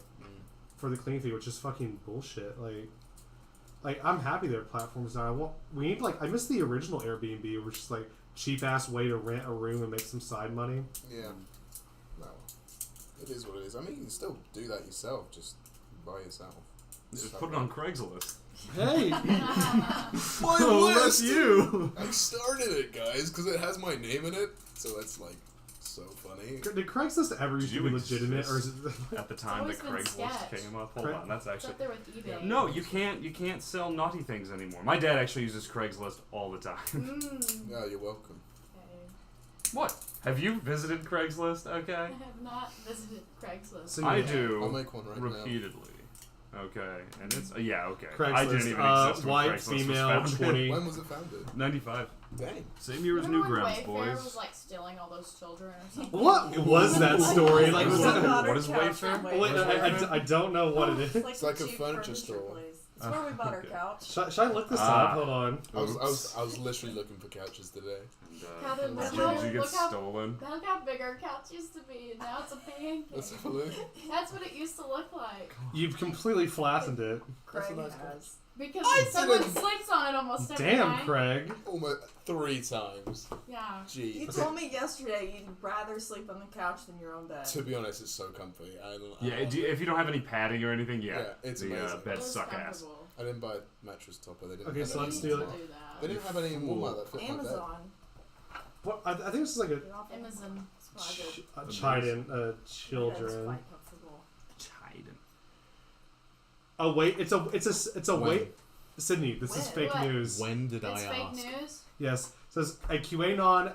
for the cleaning fee, which is fucking bullshit. Like I'm happy there are platforms now. I miss the original Airbnb, which is like cheap ass way to rent a room and make some side money. Yeah. No. It is what it is. I mean, you can still do that yourself, just by yourself. Just put it on Craigslist. Hey, My Oh, that's list! you. I started it, guys, because it has my name in it, so that's like so funny. did Craigslist ever used to you be legitimate, or is exist? it? At the time always that been Craigslist sketch. came up. Hold on, that's It's actually up there with eBay. no. You can't sell naughty things anymore. My dad actually uses Craigslist all the time. Mm. Yeah, you're welcome. Okay. What? Have you visited Craigslist? Okay. I have not visited Craigslist. So I you- do I'll make one right now. repeatedly. Okay, and it's yeah, okay. Craigslist. I didn't even exist when white Craigslist was female, founded. 20. When was it founded? 95. Dang. Same year as Remember when Newgrounds, Wayfair boys. was like stealing all those children or something? What was that story? Like, What was is that, that? What is Wayfair? wait, I don't know what it is. It's like a cheap furniture store. place. It's where we bought our Okay. couch. Should I look this Ah. up? Hold on. I was literally looking for couches today. And, How did- did look you how- get look how- stolen? Look how big our couch used to be, and now it's a pancake. Let's have a look. That's what it used to look like. You've completely flattened it. Craig a nice has. Because I someone didn't- sleeps on it almost every Damn, night. Craig. Almost 3 times. Yeah. You Jeez. told me yesterday you'd rather sleep on the couch than your own bed. To be honest, it's so comfy. Yeah, if you don't have any padding or anything, yeah, Yeah, it's the amazing. It beds was suck ass. comfortable. I didn't buy a mattress topper. They didn't Okay, have so any let's in do We it. need Walmart. to do that. They didn't have any in Walmart that fit my bed. Amazon. What? I think this is like a You're off Amazon. chiding That's children. quite comfortable. Chiden. wait. It's a When? wait. Sydney, this is fake What? news. When did It's I fake ask? news. Yes, it says a QAnon.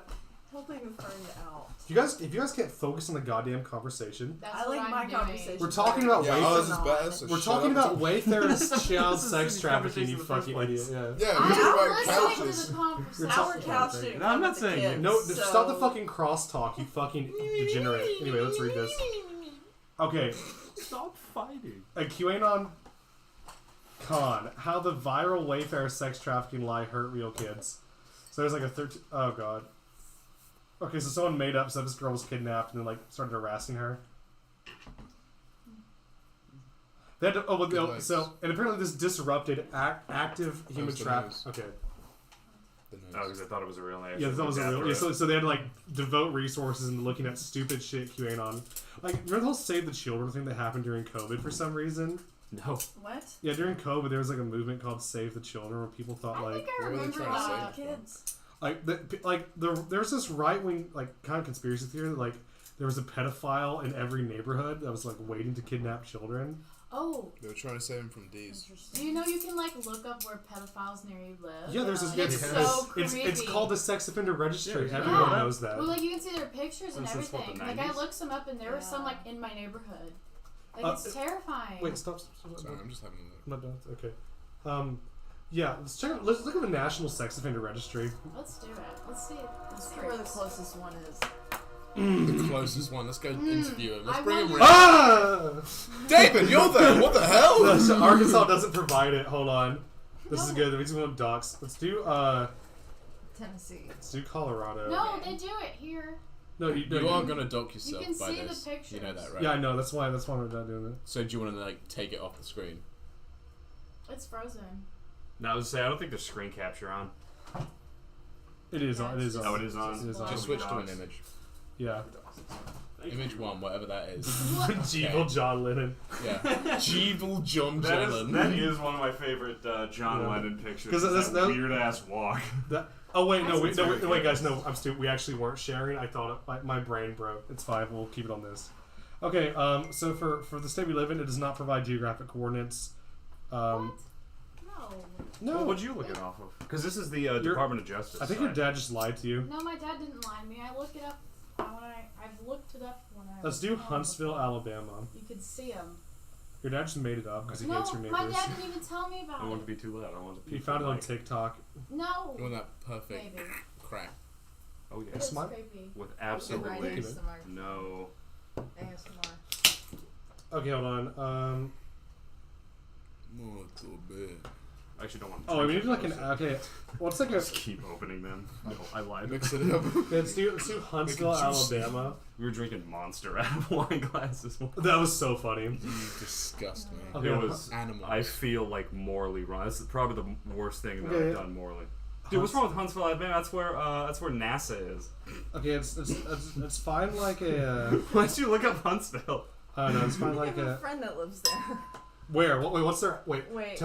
Helping a friend out. If you guys can't focus on the goddamn conversation, That's I what like I'm my doing. conversation. we're talking about Yeah, Wayfair. ours is better. So We're shut talking up. about Wayfair's child This is sex the trafficking. You conversation in the first fucking place. idiot. Yeah, we're I'm talking about listening to couches. the conversation. Our talking couch about didn't No, I'm come not with the saying kids, it. No, so... stop the fucking crosstalk. You fucking degenerate. Anyway, let's read this. Okay, Stop fighting. a QAnon con. How the viral Wayfair sex trafficking lie hurt real kids. So there's like a 13. Oh god. Okay, so someone made up so this girl was kidnapped and then like started harassing her. They had to, Good so and apparently this disrupted active human was the trafficking. news. Okay. The news. Oh, because I thought it was a real name. Yeah, that was a real. Yeah, so they had to like devote resources into looking at stupid shit QAnon. Like, remember the whole Save the Children thing that happened during COVID for some reason? No. What? Yeah, during COVID there was like a movement called Save the Children where people thought I like think I Where were they remember trying to save that. them? Kids. there's this right wing like kind of conspiracy theory that like there was a pedophile in every neighborhood that was like waiting to kidnap children. Oh, They were trying to save him from D's. do you know you can like look up where pedophiles near you live? Yeah, there's this. It's so it's creepy. called the sex offender registry. Yeah, Everyone yeah. knows that. Well, like you can see their pictures and Since what, everything. the Like I 90s? looked some up and there was some Yeah. like in my neighborhood. Like Uh, it's terrifying. Wait, stop. Sorry, I'm just having a look. I'm not done. Okay. Yeah, let's check. Let's look at the National Sex Offender Registry. Let's do it. Let's see it. Let's see where the closest one is. The closest one. Let's go interview him. Let's I bring him wonder- in. Ah! David, you're there. What the hell? No, so Arkansas doesn't provide it. Hold on. This is No. good. The reason we have docs. Let's do Tennessee. Colorado. No, they do it here. No, You are gonna dock yourself can by see the this. pictures. You know that, right? Yeah, I know. That's why we're not doing it. So do you want to like take it off the screen? It's frozen. No, I was say I don't think there's screen capture on. It is Yeah, on. It it's is just- on. Oh, it is on. It is on. Just switch to an image. Yeah. Image 1, whatever that is. Jeeble John Lennon. Yeah. Jeeble John That Lennon. is one of my favorite John Yeah. Lennon pictures. 'Cause Is that- weird ass walk. Oh wait, no, That's wait, guys, no, I'm stupid. We actually weren't sharing. I thought my brain broke. It's fine. We'll keep it on this. Okay. So for the state we live in, it does not provide geographic coordinates. What? No. No. Well, what'd you look it off of? Because this is the Department of Justice. I think your site. dad just lied to you. No, my dad didn't lie to me. I looked it up when I've looked it up when I. Let's was do home Huntsville, before. Alabama. You could see him. Your dad just made it up because he No, hates your my neighbors. dad didn't even tell me I about don't want it. to be too loud. I want to. He found it on TikTok. No. You want that perfect Maybe. crack. Oh yeah. It's smart. creepy. With Right, absolutely ASMR. no. ASMR. Okay, hold on. Mortal bit. I actually don't want to. Oh, we need like an. Okay, what's like a? Just keep opening them. No, I lied. Mix it up. Let's do Huntsville, Make it juicy. Alabama. We were drinking Monster out of wine glasses. That was so funny. You disgust me. Okay, It was. Animals. I feel like morally wrong. That's probably the worst thing that Okay. I've done morally. Dude, what's wrong with Huntsville, Alabama? That's where NASA is. Okay, it's fine like a. Why'd you look up Huntsville? I don't know. It's fine I like have a a. friend that lives there. Where? Wait, what's their? Wait. Wait.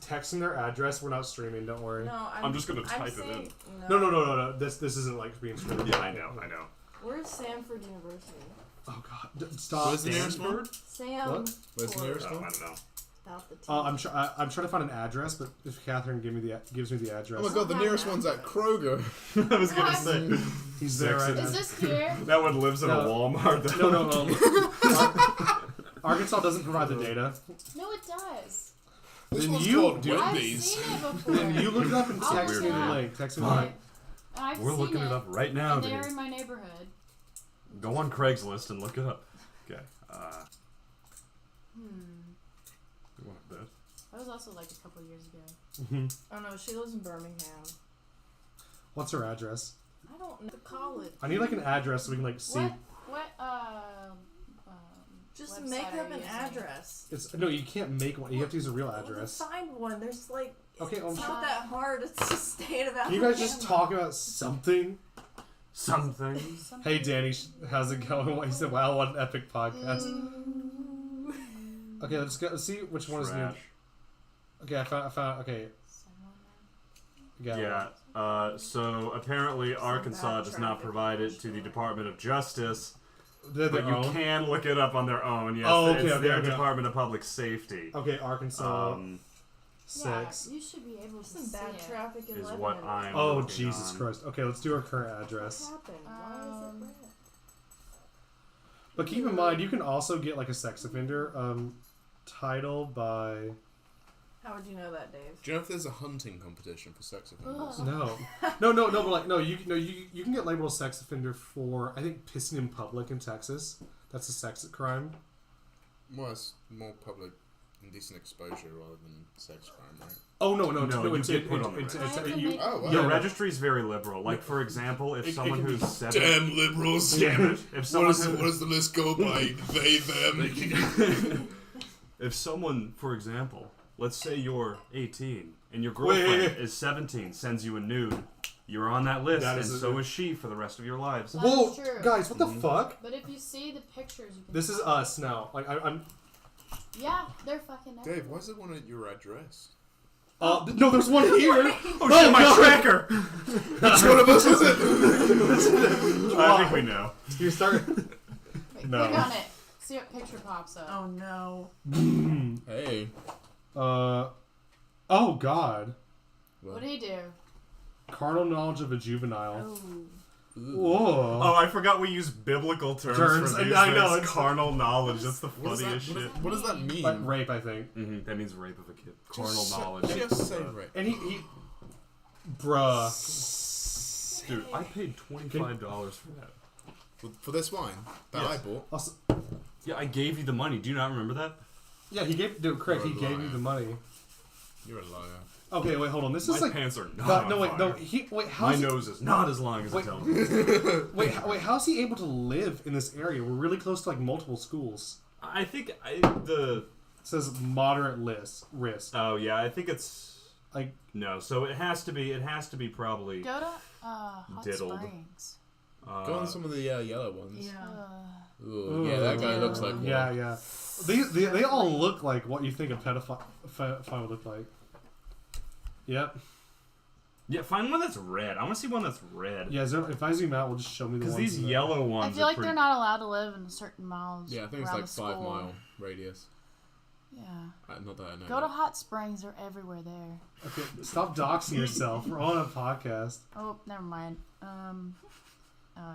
Text them their address. We're not streaming. Don't worry. No, I'm just gonna I'm type it saying, No. This isn't like being streamed. Yeah, I know. Where's Sanford University? Oh God! Stop. Where's the nearest one? Stanford? Sam. What? Where's the Ford. nearest Oh, one? I don't know. Without the T. I'm trying to find an address, but if Catherine gives me the address, Oh my god, the nearest one's at Kroger. I was gonna What? say he's there right Is now. this here? that one lives in a No. Walmart. Though. No. Arkansas doesn't provide the data. No, it does. This Then one's you called do it. I've Wendy's. seen it before. Then you look it up and I'll text look me it the up. link. Text me the Okay. link. I've We're seen looking it up right now, and they're dude. in my neighborhood. Go on Craigslist and look it up. Okay. You want that? That was also like a couple years ago. Oh no, she lives in Birmingham. What's her address? I don't know. The college. I need like an address so we can like see. What Just website make are up you an using? address. It's no, you can't make one. You have to use a real Well, address. then find one. There's like. Okay, It's I'm not that hard. It's the state of Can you guys just Alabama. talk about something? Something. Hey Danny, how's it going? He said, "Wow, what an epic podcast." Okay, let's go. Let's see which one is new. Trash. Okay, I found. Okay, Yeah. So apparently Arkansas does not provide it to the Department of Justice. They're But their you own? can look it up on their own. Yes, Oh, okay, it's okay, their okay. Department of Public Safety. Okay, Arkansas Yeah, 6. you should be able to Some see bad it. traffic in Is Lebanon. what I'm. Oh, looking Jesus on. Christ. Okay, let's do our current What address. happened? Why is it red? But keep in mind, you can also get like a sex offender title by. How would you know that, Dave? Do you know if there's a hunting competition for sex offenders? No, but like you can get labeled a sex offender for I think pissing in public in Texas. That's a sex crime. Well, it's more public indecent exposure rather than sex crime, right? Oh no, you it's get put on the you, Oh, wow. The Yeah. registry is very liberal. Like, for example, if It someone can be- who's 7... Damn liberals! Damn it. If someone who- What does the list go by? They, them. If someone, for example, let's say you're 18 and your Wait. girlfriend is 17, sends you a nude, you're on that list, That and is a- so is she for the rest of your lives. That Whoa, is true. guys, what the fuck? But if you see the pictures, you can. This is tell. us now. Like I'm. Yeah, they're fucking. Dave, everywhere. why is it one at your address? No, there's one here. Oh, shit, my God. tracker! Which one of us is it? I think we know. You start. Wait, No. click on it. See what picture pops up. Oh no. Hey. Oh God. What did he do? Carnal knowledge of a juvenile. Oh. Whoa. Oh, I forgot we use biblical terms Terms, for these I know, things. it's- Carnal knowledge. That's the What does funniest that, shit. what does that mean? Like rape, I think. That means rape of a kid. Just Carnal say- knowledge. Just say rape. And he bruh. Dude, I paid $25 for that. For this wine that I Yes. bought. Also, Yeah, I gave you the money. Do you not remember that? yeah, he gave. Dude, Craig, he You're a gave you liar. the money. You're a liar. Okay, wait, hold on. This My is like. pants are not God, on no, wait, fire. no. Wait, My how's he, nose is not as long as Wait. a telephone. wait, how's he able to live in this area? We're really close to like multiple schools. I think It the... says moderate risk. Oh, yeah, I think it's... Like, No, so it has to be probably... Go to Hot Diddled. Springs. Go on some of the yellow ones. Yeah. Ooh, yeah, that guy looks like one. yeah. They all look like what you think a pedophile would look like. Yep. Yeah, find one that's red. I want to see one that's red. Yeah. If I zoom out, we'll just show me the ones. Because these that- yellow ones I feel like are they're pretty... not allowed to live in certain miles. Yeah, I think it's around like the 5 school. mile radius. Yeah. Not that I know. Go to that. Hot Springs. They're everywhere there. Okay, stop doxing yourself. We're on a podcast. Oh, never mind.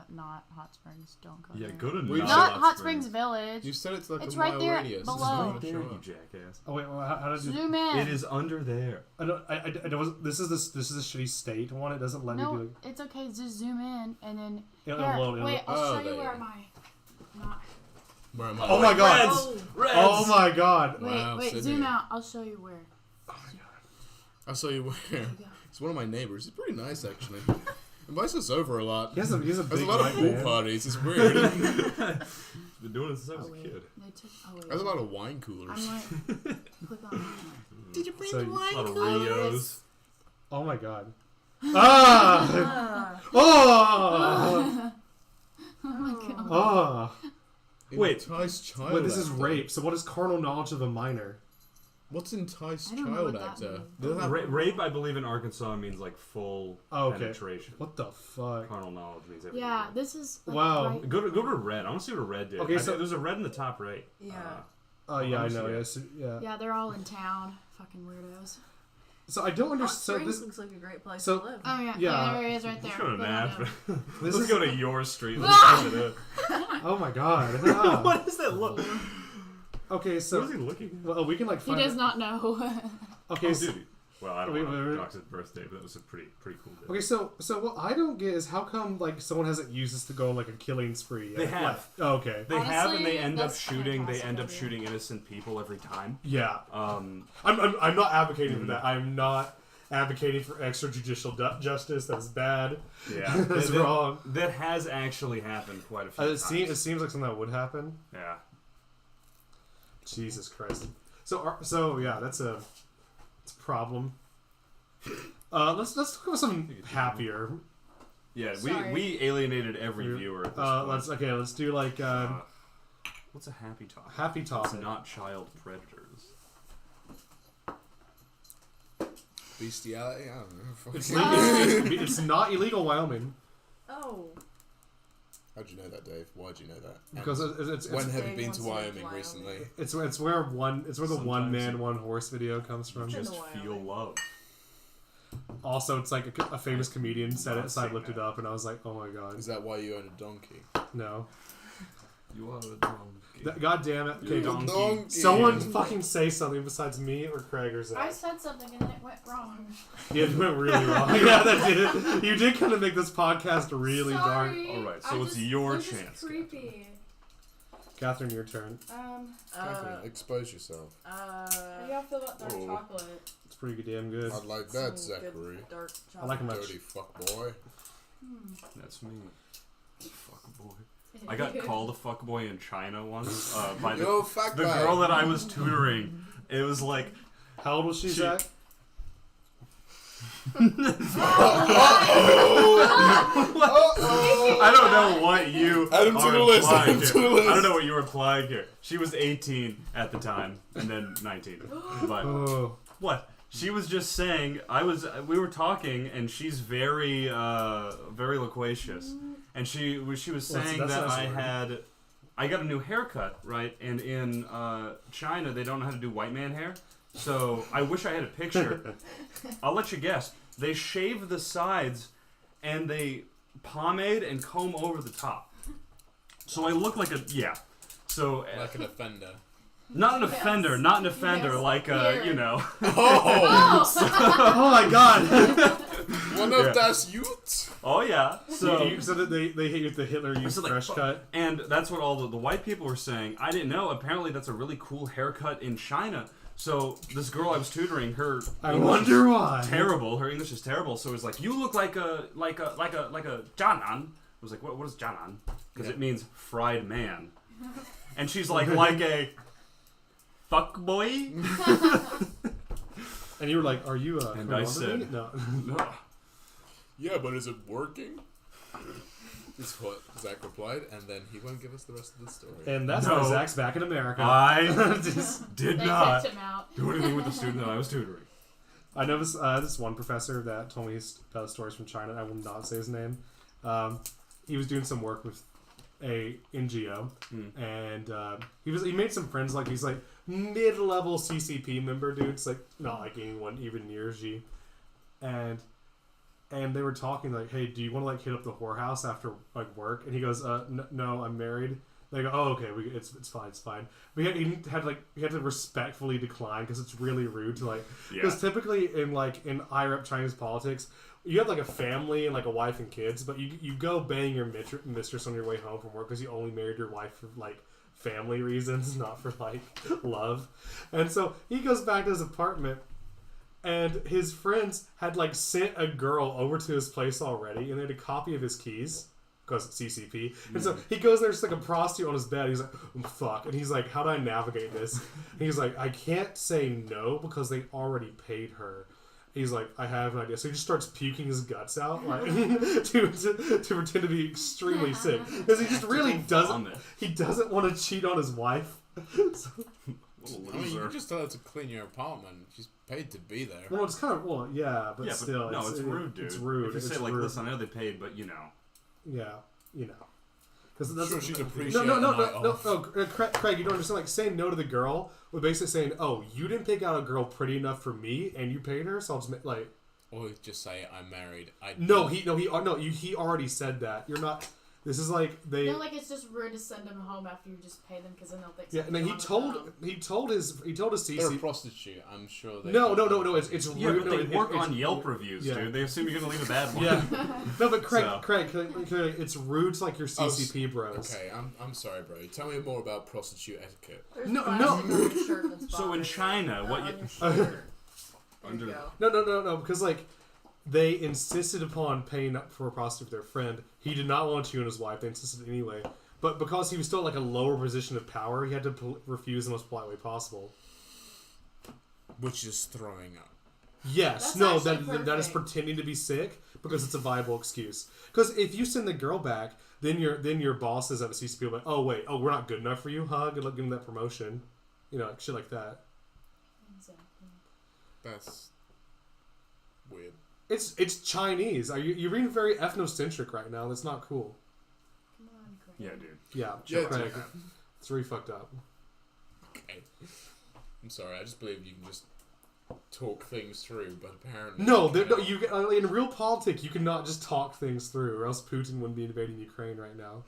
Not Hot Springs. Don't go Yeah, there. go to Wait, not Not Hot Hot Springs Village. You said it's like It's a right mile there radius. below. It's Right not there, sure. you jackass. Oh wait, well, how did you? Zoom in. It is under there. I don't. I don't. This is a shitty state one. It doesn't let me No, do it. it's okay. Just zoom in and then. It'll Here, load, it'll wait, load. I'll Oh, show there you you where go. my. Not. Where am I? Oh my god! Oh. Reds! Oh my god! Wait, Wow, wait, Sydney. zoom out. I'll show you where. I'll show you where. There you go. It's one of my neighbors. He's pretty nice, actually. Invites us over a lot. He has a There's big a lot of white pool man. parties. It's weird. Been doing it since I was a wait. kid. They took. Oh wait. There's a lot of wine coolers. I'm like. Click on that. Did you bring So- the wine A lot of coolers? Rios. Oh my god! Ah! Oh! Oh my god. Oh! Wait. Entice child Wait, this is actor. rape. So what is carnal knowledge of a minor? What's entice I don't know child what that actor? means. Does that- Rape, I believe, in Arkansas means like full Oh, okay. penetration. What the fuck? Carnal knowledge means everything. Yeah, this is. Like, Wow. Right. Go to red. I want to see what a red did. Okay, I so- think there's a red in the top right. Yeah. Oh yeah, I Let me know. see it. Yes, yeah. Yeah, they're all in town. Fucking weirdos. So I don't Hot understand. So Springs this, looks like a great place so- to live. Oh yeah. Yeah. There he is, right there. Let's go to Click on him. Nashville. This Let's is- go to your street. Let's look at it. oh my god. Ah. What does that look? Okay, What so is he looking at? well, we can like He find. does not know. Okay, Oh, so, dude. Well, I don't Wait, want wait, to wait. dox his birthday, but that was a pretty cool day. okay, so what I don't get is how come like someone hasn't used this to go on like a killing spree? Yet? They have. Like, oh, okay. They have, and they Honestly, end up that's shooting. They fantastic end up idea. shooting innocent people every time. Yeah. Um, I'm not advocating for that. I'm not advocating for extrajudicial justice. That's bad. yeah, That's that, wrong. That has actually happened quite a few It times. seems like something that would happen. Yeah. Jesus Christ. So yeah, it's a problem. Let's talk about something happier. Yeah, Sorry. we alienated every Here. viewer at this point. Let's do like What's a happy topic? happy It's topic. not child predators. Bestiality? I don't know. It's, Fuck. legal, it's not illegal in Wyoming. Oh. How'd you know that, Dave? Why'd you know that? And Because it's when have you Dave been wants to to Wyoming Wyoming. recently? it's where the Sometimes one man, one horse video comes from. Just- Just Wyoming. feel love. Also, it's like a famous comedian said it, Not so I seen looked it that. up and I was like, oh my god, Is that why you own a donkey? no. You are a donkey. God damn it. Okay, Donkey. someone fucking say something besides me or Craig or I Zach. said something and then it went wrong. Yeah, it went really wrong. Yeah, that did it. You did kind of make this podcast really dark. Sorry. Alright, so I it's just- your it was just chance, creepy. Catherine, your turn. Catherine, expose yourself. How do y'all feel about dark Whoa. chocolate? It's pretty damn good. I'd like that, Some good Zachary. dark I like chocolate. much. Dirty fuck boy. That's me. Fuck boy. I got called a fuckboy in China once by Yo, fuck the bag. girl that I was tutoring. It was like, How old was she, Zach? I don't know what you Add him to are the list, add implying him to here. the list. I don't know what you were implying here. She was 18 at the time, and then 19. But Oh. what? She was just saying. We were talking, and she's very, very loquacious. And she was saying that's that not I so weird. I got a new haircut, right? And in China, they don't know how to do white man hair. So I wish I had a picture. I'll let you guess. They shave the sides, and they pomade and comb over the top. So I look like So Like an offender. not an offender, Yes. not an offender, Yes. like Here. you know. Oh! Oh my god! One of Yeah. das Youth? Oh yeah. So So that they hit you with the Hitler Youth So, like, fresh cut. and that's what all the white people were saying. I didn't know. Apparently, that's a really cool haircut in China. So this girl I was tutoring, her I English wonder is why. terrible. Her English is terrible. So it was like, you look like a Janan. I was like, what is Janan? Because it means fried man. And she's like a fuck boy. And you were like, "Are you a?" And I said- "No." No. Yeah, but is it working? Is what Zach replied, and then he won't give us the rest of the story. And that's No. why Zach's back in America. I Just- did They not kicked him out. do anything with the student that I was tutoring. I know this one professor that told me his stories from China. I will not say his name. He was doing some work with a NGO, and he made some friends. Like he's like mid-level CCP member dudes, like not like anyone even near G, and they were talking like, hey, do you want to like hit up the whorehouse after like work? And he goes, no, I'm married. They go, oh, okay, it's fine. He had to respectfully decline because it's really rude to like, because typically in IREP Chinese politics, you have like a family and like a wife and kids, but you go bang your mistress on your way home from work because you only married your wife for like family reasons, not for like love. And so he goes back to his apartment, and his friends had like sent a girl over to his place already, and they had a copy of his keys because it's CCP. And so he goes there just like a prostitute on his bed. He's like, oh, fuck. And he's like, how do I navigate this? And he's like, I can't say no because they already paid her. He's like, I have an idea. So he just starts puking his guts out, like to pretend to be extremely sick, because he just really doesn't. Vomit. He doesn't want to cheat on his wife. So, What a I mean, you loser. can just tell her to clean your apartment. She's paid to be there. well, it's kind of yeah, but Yeah, still, but no, it's rude, dude. It's rude. If you it's say like, rude. listen, I know they paid, but you know. Yeah, you know. Because I'm that's sure she'd appreciate no, a night no, off. Craig, you don't understand. Like saying no to the girl would basically saying, "Oh, you didn't pick out a girl pretty enough for me, and you paid her, so I'll just like." Or just say, I'm married. He already said that. You're not. This is like they. No, like it's just rude to send them home after you just pay them because then they'll think. Yeah, something's and wrong with them. he told his They're a CC. prostitute. I'm sure they... No. It's Yeah, rude. but they no, work it's- on Yelp reviews, yeah. dude. They assume you're gonna leave a bad one. Yeah. No, but Craig, So. it's rude to like your Oh, CCP bros. Okay, I'm sorry, bro. Tell me more about prostitute etiquette. There's No, plastic no. on your shirt that's So in bothering China, you. what On you- your shoulder. There you go. No, because like they insisted upon paying up for a prostitute with their friend. He did not want to and his wife. They insisted anyway. But because he was still at like a lower position of power, he had to refuse in the most polite way possible. Which is throwing up. Yes, That's no, actually that is perfect. pretending to be sick because it's a viable excuse. Because if you send the girl back, then your bosses at the CCP will be like, oh wait, we're not good enough for you, huh? Good luck getting that promotion, like shit like that. Exactly. That's weird. It's Chinese. You're being very ethnocentric right now. That's not cool. Come on, Yeah, dude. Yeah, Yeah, Craig. dude. It's really fucked up. Okay. I'm sorry. I just believe you can just talk things through, but apparently No, you cannot. in real politics, you cannot just talk things through, or else Putin wouldn't be invading Ukraine right now.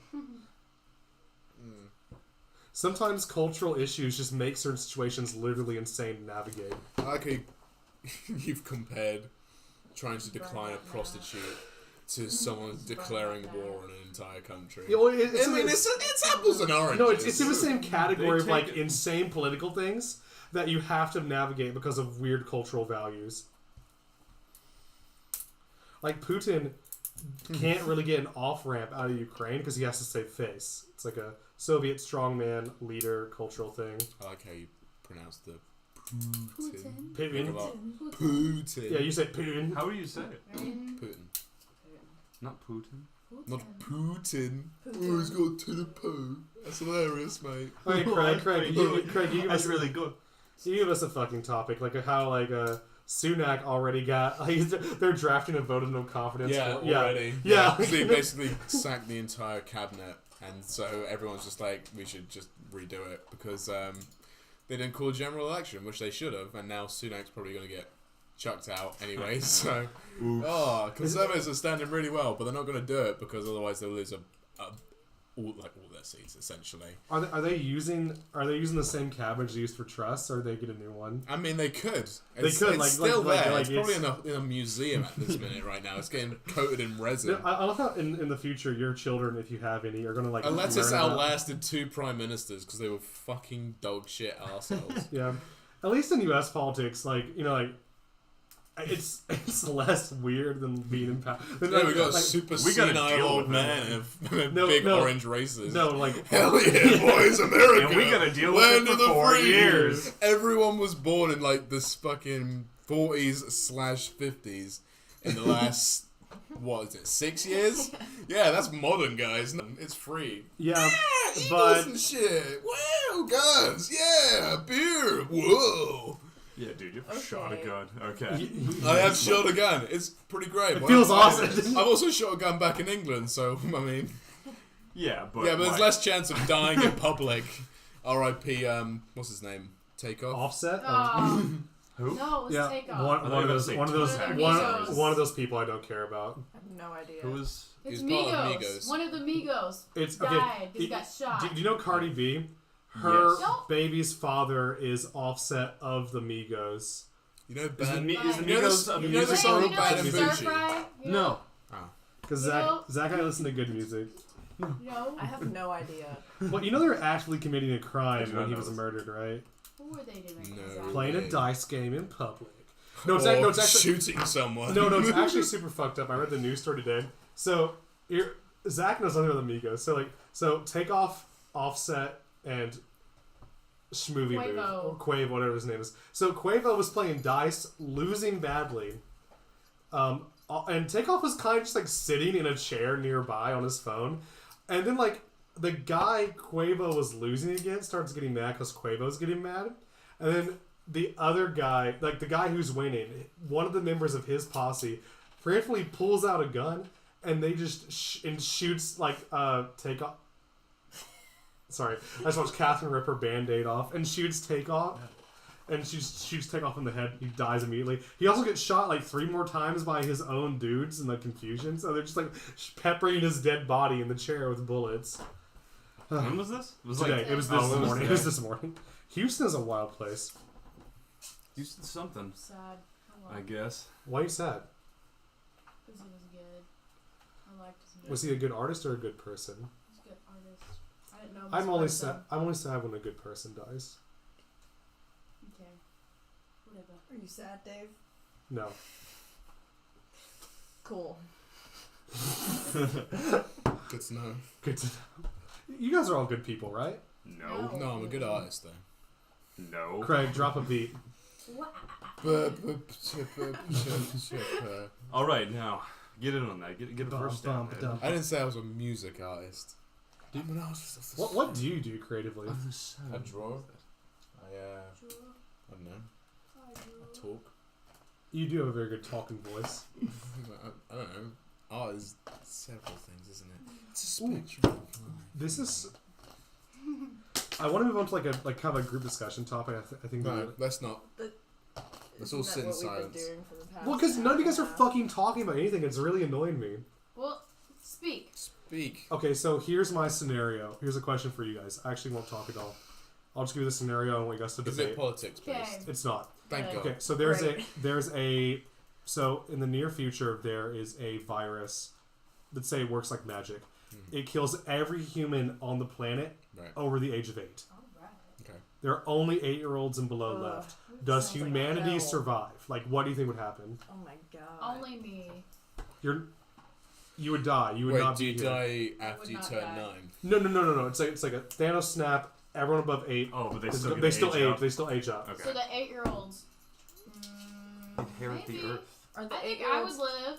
Sometimes cultural issues just make certain situations literally insane to navigate. Okay, you've compared trying to decline a prostitute to someone declaring war on an entire country. You know, it's It's apples and oranges. no, it's in the same category of They like take- insane political things that you have to navigate because of weird cultural values. Like Putin can't really get an off ramp out of Ukraine because he has to save face. It's like a Soviet strongman leader cultural thing. I like how you pronounce the Putin. Putin. Putin. Yeah, you say Putin. How do you say it? Putin. Not Putin. Not Putin. Oh, he's got to the poo. That's hilarious, mate. Okay, Craig, you give us really good. you give us a fucking topic like how Sunak already got. They're drafting a vote of no confidence. Yeah, for, already. Yeah. They basically sacked the entire cabinet, and so everyone's just like, we should just redo it because they didn't call a general election, which they should have, and now Sunak's probably going to get chucked out anyway. So, Conservatives are standing really well, but they're not going to do it because otherwise they'll lose all their seats essentially. Are they using the same cabbage used for Truss, or they get a new one? I mean, they could. They could, It's like- still like- there. like It's probably it's- in a museum at this minute right now. It's getting coated in resin. I love how in the future your children, if you have any, are gonna like Unless it's learn about- outlasted 2 prime ministers because they were fucking dog shit arseholes. Yeah, at least in U.S. politics, it's less weird than being in power. Yeah, we got a super we gotta senile deal old with man and No, big no. orange races. No, like Hell yeah, boys, America! And we gotta deal with Land it of for the 4 free. years. Everyone was born in like this fucking 40s/50s in the last, what is it, 6 years? Yeah, that's modern, guys. It's free. yeah, Eagles but and shit. Wow, guns. Yeah, beer. Whoa. Yeah, dude, you've shot a gun. Okay. I have shot a gun. It's pretty great. It Why feels not? awesome. I've also shot a gun back in England, so I mean, Yeah, but yeah, but there's like, less chance of dying in public. R.I.P. What's his name? Takeoff. Offset. Who? No, let's Yeah, take off. one I of thought you those were gonna say Migos. one of those people I don't care about. I have no idea. Who is? It's He's part of Migos. Migos. One of the Migos It's died okay. because he got shot. Do you know Cardi B? Her Yes. Nope. baby's father is Offset of the Migos. You know, Is the, Bad. Mi- is the You know Migos the- a you know the music song group? you know Bad and Stir Bucci? Fry? You No. know? Because You know- Zach I listen to good music. No. I have no idea. Well, you know they're actually committing a I crime do when not he know was this. murdered, right? Who were they doing? No. exactly? Playing a Right. dice game in public. No, it's, Or no, it's actually shooting someone. no, it's actually super fucked up. I read the news story today. So Zach knows something about the Migos. So take off Offset and Schmovie Quavo. Booth, Quavo, whatever his name is. So Quavo was playing dice, losing badly. And Takeoff was kind of just like sitting in a chair nearby on his phone, and then like the guy Quavo was losing against starts getting mad because Quavo's getting mad, and then the other guy, like the guy who's winning, one of the members of his posse, frantically pulls out a gun, and they just shoots like Takeoff. Sorry, I just watched Catherine rip her Band-Aid off and shoots Takeoff. And shoots Takeoff in the head. He dies immediately. He also gets shot like 3 more times by his own dudes in the confusion. So they're just like peppering his dead body in the chair with bullets. When was this? It was Today. like It was this morning. It today. was this morning. Houston is a wild place. Houston something, Sad. Oh, I well. guess. Why are you sad? Because he was good. I liked his music. Was he a good artist or a good person? He's a good artist. I didn't know him I'm as a only person. sad. I'm only sad when a good person dies. Okay. Whatever. Are you sad, Dave? No. Cool. Good to know. Good to know. You guys are all good people, right? No. No, I'm a good artist though. No. Craig, drop a beat. All right, now get in on that. Get a first down. man. I didn't say I was a music artist. What do you do creatively? I draw. I don't know. I talk. You do have a very good talking voice. I don't know. art is several things, isn't it? It's a spectrum. This is. I want to move on to like kind of a group discussion topic. I think. No, let's not. Let's all sit in silence. Well, because none of you guys are fucking talking about anything. It's really annoying me. Well, speak. Speak. Okay, so here's my scenario. Here's a question for you guys. I actually won't talk at all. I'll just give you the scenario and want you guys to Is debate. it politics Okay. based? It's not. Thank Good. God. Okay, so so in the near future there is a virus. Let's say it works like magic. It kills every human on the planet Right. over the age of 8. Alright. Okay. There are only 8-year-olds and below Ugh. left. Does Sounds like humanity hell. survive? Like, what do you think would happen? Oh my god. Only me. You would die. You would Wait, not do be you here. die after would you not turn die. 9? No. It's like a Thanos snap. Everyone above 8. Oh, but they They still still get age. up. They still age up. Okay. So the 8-year-olds. Inherit maybe. the earth. Are the I think I would 8-year-olds live.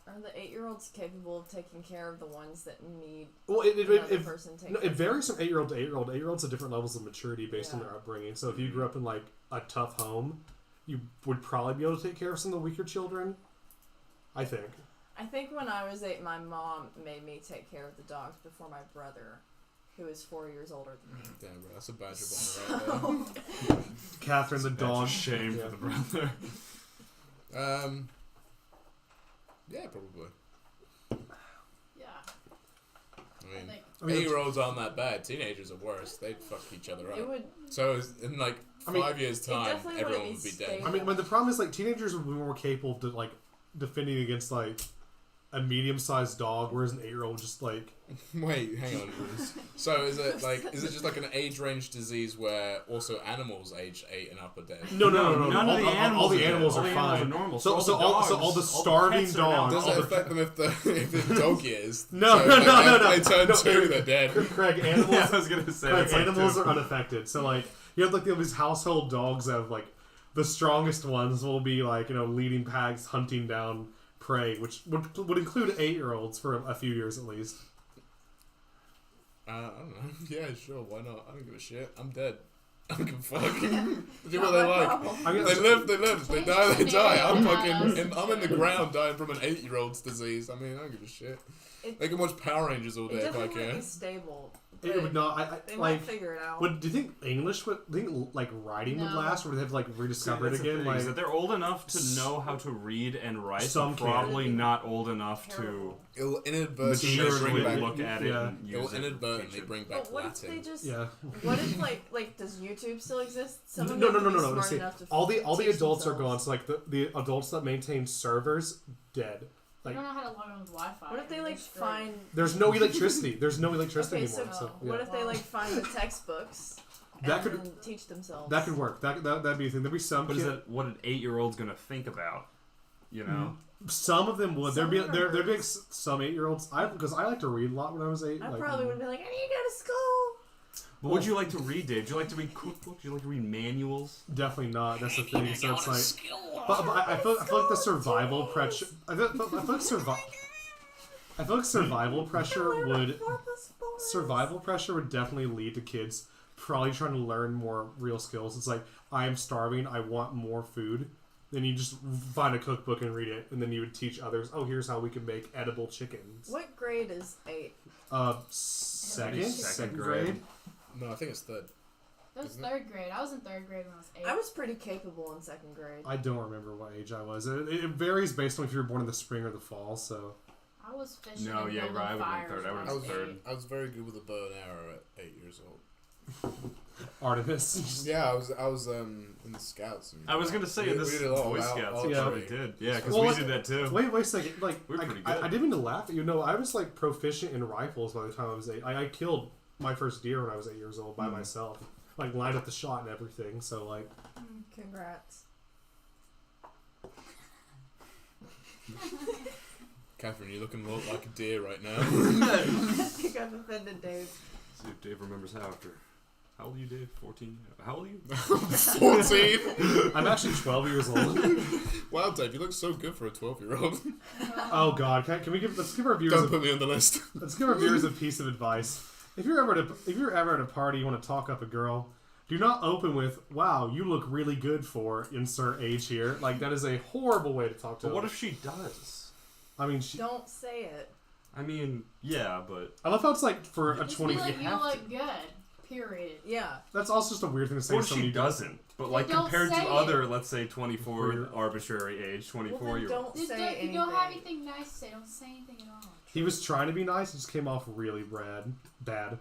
are the 8-year-olds capable of taking care of the ones that need Well, another person taking no, care it varies from 8-year-old to 8-year-old. 8-year-olds have different levels of maturity based on Yeah. their upbringing. So if you grew up in like a tough home, you would probably be able to take care of some of the weaker children. I think. I think when I was 8, my mom made me take care of the dogs before my brother, who is 4 years older than me. Damn, bro, that's a badger bomber right there. Catherine the That's dog. a shame Yeah. for the brother. Yeah, probably. Yeah. I mean, think- I mean, 8-year-olds aren't that bad. Teenagers are worse. They'd fuck each other It up. would. So in like I mean, 5 years' it time, definitely everyone wouldn't would be be dead. I mean, but the problem is like teenagers would be more capable of like defending against like a medium-sized dog, whereas an 8-year-old would just like. Wait, hang on. So is it just like an age range disease where also animals age 8 and up are dead? No. None of the animals all the are dead. animals All are the animals fine. are normal. So So all all the the dogs, starving pets are now- dogs. Does all it the affect them if the dog is? No, so no, if no. They turn No, 2, they're dead. Craig, animals. Yeah, I was gonna say Like, that's like animals two. are unaffected. So like you have like these household dogs that have like the strongest ones will be like leading packs hunting down prey, which would include 8-year-olds for a few years at least. I don't know. Yeah, sure. Why not? I don't give a shit. I'm dead. I don't give a fuck. Do what they like. I mean, They live. They die. They die. I'm Scenarios. I'm in the ground dying from an 8-year-old's disease. I mean, I don't give a shit. It, They can watch Power Rangers all it day if I definitely wouldn't can. be stable. It but would not. They like. might figure it out. Do you think English would? Do you think like writing would No. last, or would they have to like rediscover it That's the again? thing, is Like that they're old enough to know how to read and write, Some but can. probably not old enough Terrible. It'll inadvertently to bring back. look at it Yeah. and It'll use it. inadvertently bring back But what if they Latin. just? yeah. What if like does YouTube still exist? Some of No. them would be smart See, enough to all the teach adults are themselves. gone. So like the adults that maintain servers dead. I Like don't know how to log on with Wi-Fi. What if they They're like screwed. find? there's no electricity. There's no electricity Okay, anymore. so So yeah. what if they like find the textbooks That and could- then teach themselves? That could work. That'd be a thing. There'd be some. What is kid- it? What an 8-year-old's gonna think about? You know. Some of them would. Some There'd of them be are there'd be nerds. some 8-year-olds. Because I like to read a lot when I was 8. I like, probably would be like, I need to go to school. What would you like to read, Dave? Do you like to read cookbooks? Do you like to read manuals? Definitely not. That's the thing. So it's like, but I feel like the survival pressure. I feel like survival pressure would definitely lead to kids probably trying to learn more real skills. It's like I am starving. I want more food. Then you just find a cookbook and read it, and then you would teach others. Oh, here's how we can make edible chickens. What grade is 8? Second Second grade. grade. No, I think it's third. That was Isn't it? 3rd grade. I was in 3rd grade when I was 8. I was pretty capable in 2nd grade. I don't remember what age I was. It varies based on if you were born in the spring or the fall. So I was fishing. No, and yeah, building right, I would've been fires third. I when would've was been third. 8. I was very good with a bow and arrow at 8 years old. Artemis. Yeah, I was in the scouts. And, I was gonna say in we this did a lot Boy of Scouts, archery. you probably did. Yeah, because Well, we like- did that too. Wait a second. Like, We're pretty I good. didn't mean to laugh at you. No, I was like proficient in rifles by the time I was 8. I killed my first deer when I was 8 years old by myself. Like lined up the shot and everything. So like, Congrats. Catherine, you're looking a lot like a deer right now. I think I've offended Dave. See if Dave remembers how after. How old are you, Dave? 14? How old are you? 14. I'm actually 12 years old. Wow, Dave, you look so good for a 12-year-old. Oh God, can we let's give our viewers Don't put me on the list. let's give our viewers a piece of advice. If you're ever at a party, you want to talk up a girl, do not open with "Wow, you look really good for insert age here." Like that is a horrible way to talk to. But what them. if she does? I mean, she. Don't say it. I mean, yeah, but I love how it's like for a Just 20. be like, you have look good. Period. Yeah. That's also just a weird thing to say. or to she somebody doesn't. But like don't compared to say it. other, let's say 24 Weird. arbitrary age, Well, 24 then year don't olds. Just say don't, anything. you don't have anything nice to say. Don't say anything at all. He was trying to be nice. It just came off really bad.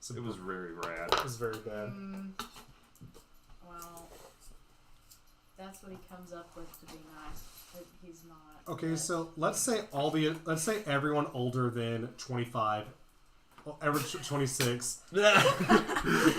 So It was very rad. It was very bad. Well, that's what he comes up with to be nice, but he's not. Okay, but- so let's say everyone older than 25, well, average 26,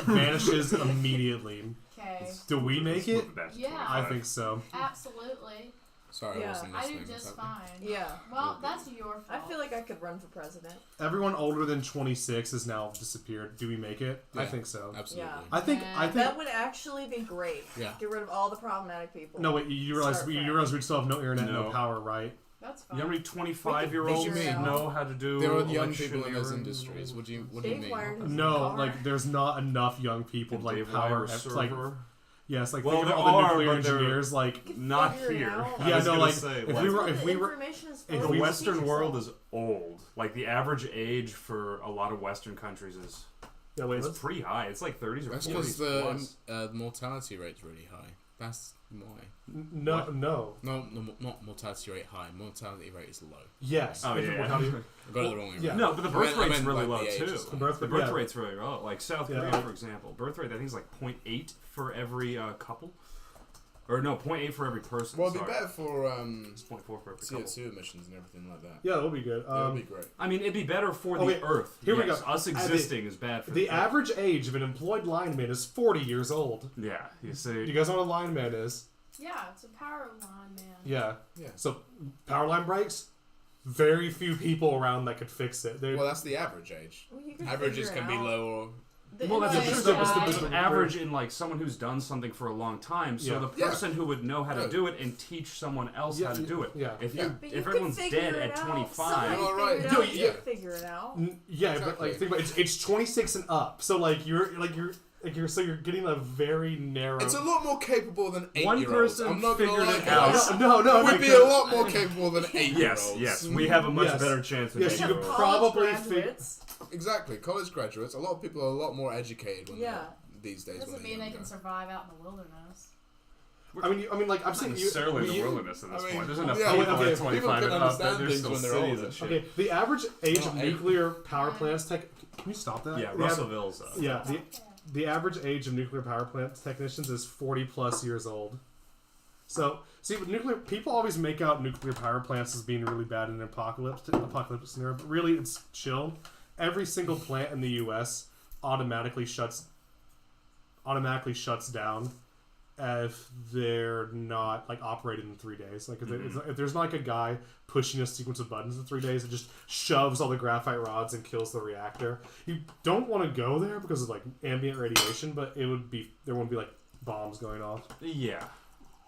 vanishes immediately. Okay. Do we make it? Yeah. I think so. Absolutely. Sorry, Yeah. I wasn't I listening. do What's just happening? fine. Yeah. Well, that's your fault. I feel like I could run for president. Everyone older than 26 has now disappeared. Do we make it? I Yeah. think so. Absolutely. Yeah. I think. Yeah. I think. That would actually be great. Yeah. Get rid of all the problematic people. No, wait. You realize Start we fresh. we'd still have no internet, no No. power, right? That's You fine. know how many 25-year-olds figure it out. know how to do There are young people in those electioneering? industries. What do you Dave mean? wired his No, car. like there's not enough young people Can to like Dave power. wire a Like server? yes, like Well, think of there all the are, nuclear but they're- engineers. Like You can Not figure it here. out. I Yeah, was no, gonna like, say, if like, we were- Well, if the we were- information is if the we- Western world is old. Like the average age for a lot of Western countries is yeah, wait, it's let's, pretty high. It's like 30s or That's 40s because the plus. mortality rate's really high. That's why. no, What? no, No, not mortality rate high. Mortality rate is low. yes. Oh If yeah. it- how do you- I got it the wrong way. yeah. around. No, but the birth I rate's meant, really like, low the age too. is low. The birth The rate- birth yeah. rate's really low. Like South Yeah. Korea, for example, birth rate I think is like 0.8 for every couple, or no, 0.8 for every person. Well, it'd be sorry. better for It's 0.4 for every couple. CO2 emissions and everything like that. Yeah, that would be good. That would be great. I mean, it'd be better for Okay, the Earth. here we Yes, go. Us existing is bad for the Earth. average age of an employed lineman is 40 years old. Yeah, you Do see. you guys know what a lineman is? Yeah, it's a power line, man. Yeah. Yeah. So power line breaks. Very few people around that could fix it. They're- Well, that's the average age. Well, you can Averages figure it can be out. low or. The Well, that's information just true. the- guy- it's the- Average in like someone who's done something for a long time. So Yeah. the person who would know how to Yeah. do it and teach someone else Yeah, how to do it. yeah. If Yeah. you But if you can everyone's figure dead it at out. 25, Somebody All right. figured it No, out. yeah. You can figure it out. yeah, Exactly. but like think about it, it's 26 and up. So like you're so you're getting a very narrow. It's a lot more capable than 8-year-olds. One person I'm not gonna figured lie, it out. guys. No, It would like, be a lot more capable than 8-year-olds. yes, we have a much Yes. better chance than Yes, you eight-year-olds. could College probably graduates. Exactly. College graduates. A lot of people are a lot more educated when Yeah. they're these days. Doesn't when they're mean they younger. can survive out in the wilderness. I mean, like I'm Not saying, necessarily in the you- wilderness at this I mean, point. There's enough yeah, people okay, at people 25 can and up that understand there's things still when they're cities older. and shit. Okay, the average age of Well, nuclear power plants tech. Can you stop that? Yeah, The av- Russellville's. Yeah, the average age of nuclear power plant technicians is 40 plus years old. So, see, with nuclear, people always make out nuclear power plants as being really bad in an apocalypse scenario, but really it's chill. Every single plant in the U.S. automatically shuts down if they're not like operated in 3 days. Like if there's not like a guy pushing a sequence of buttons in 3 days, it just shoves all the graphite rods and kills the reactor. You don't want to go there because of like ambient radiation, but there wouldn't be like bombs going off. Yeah,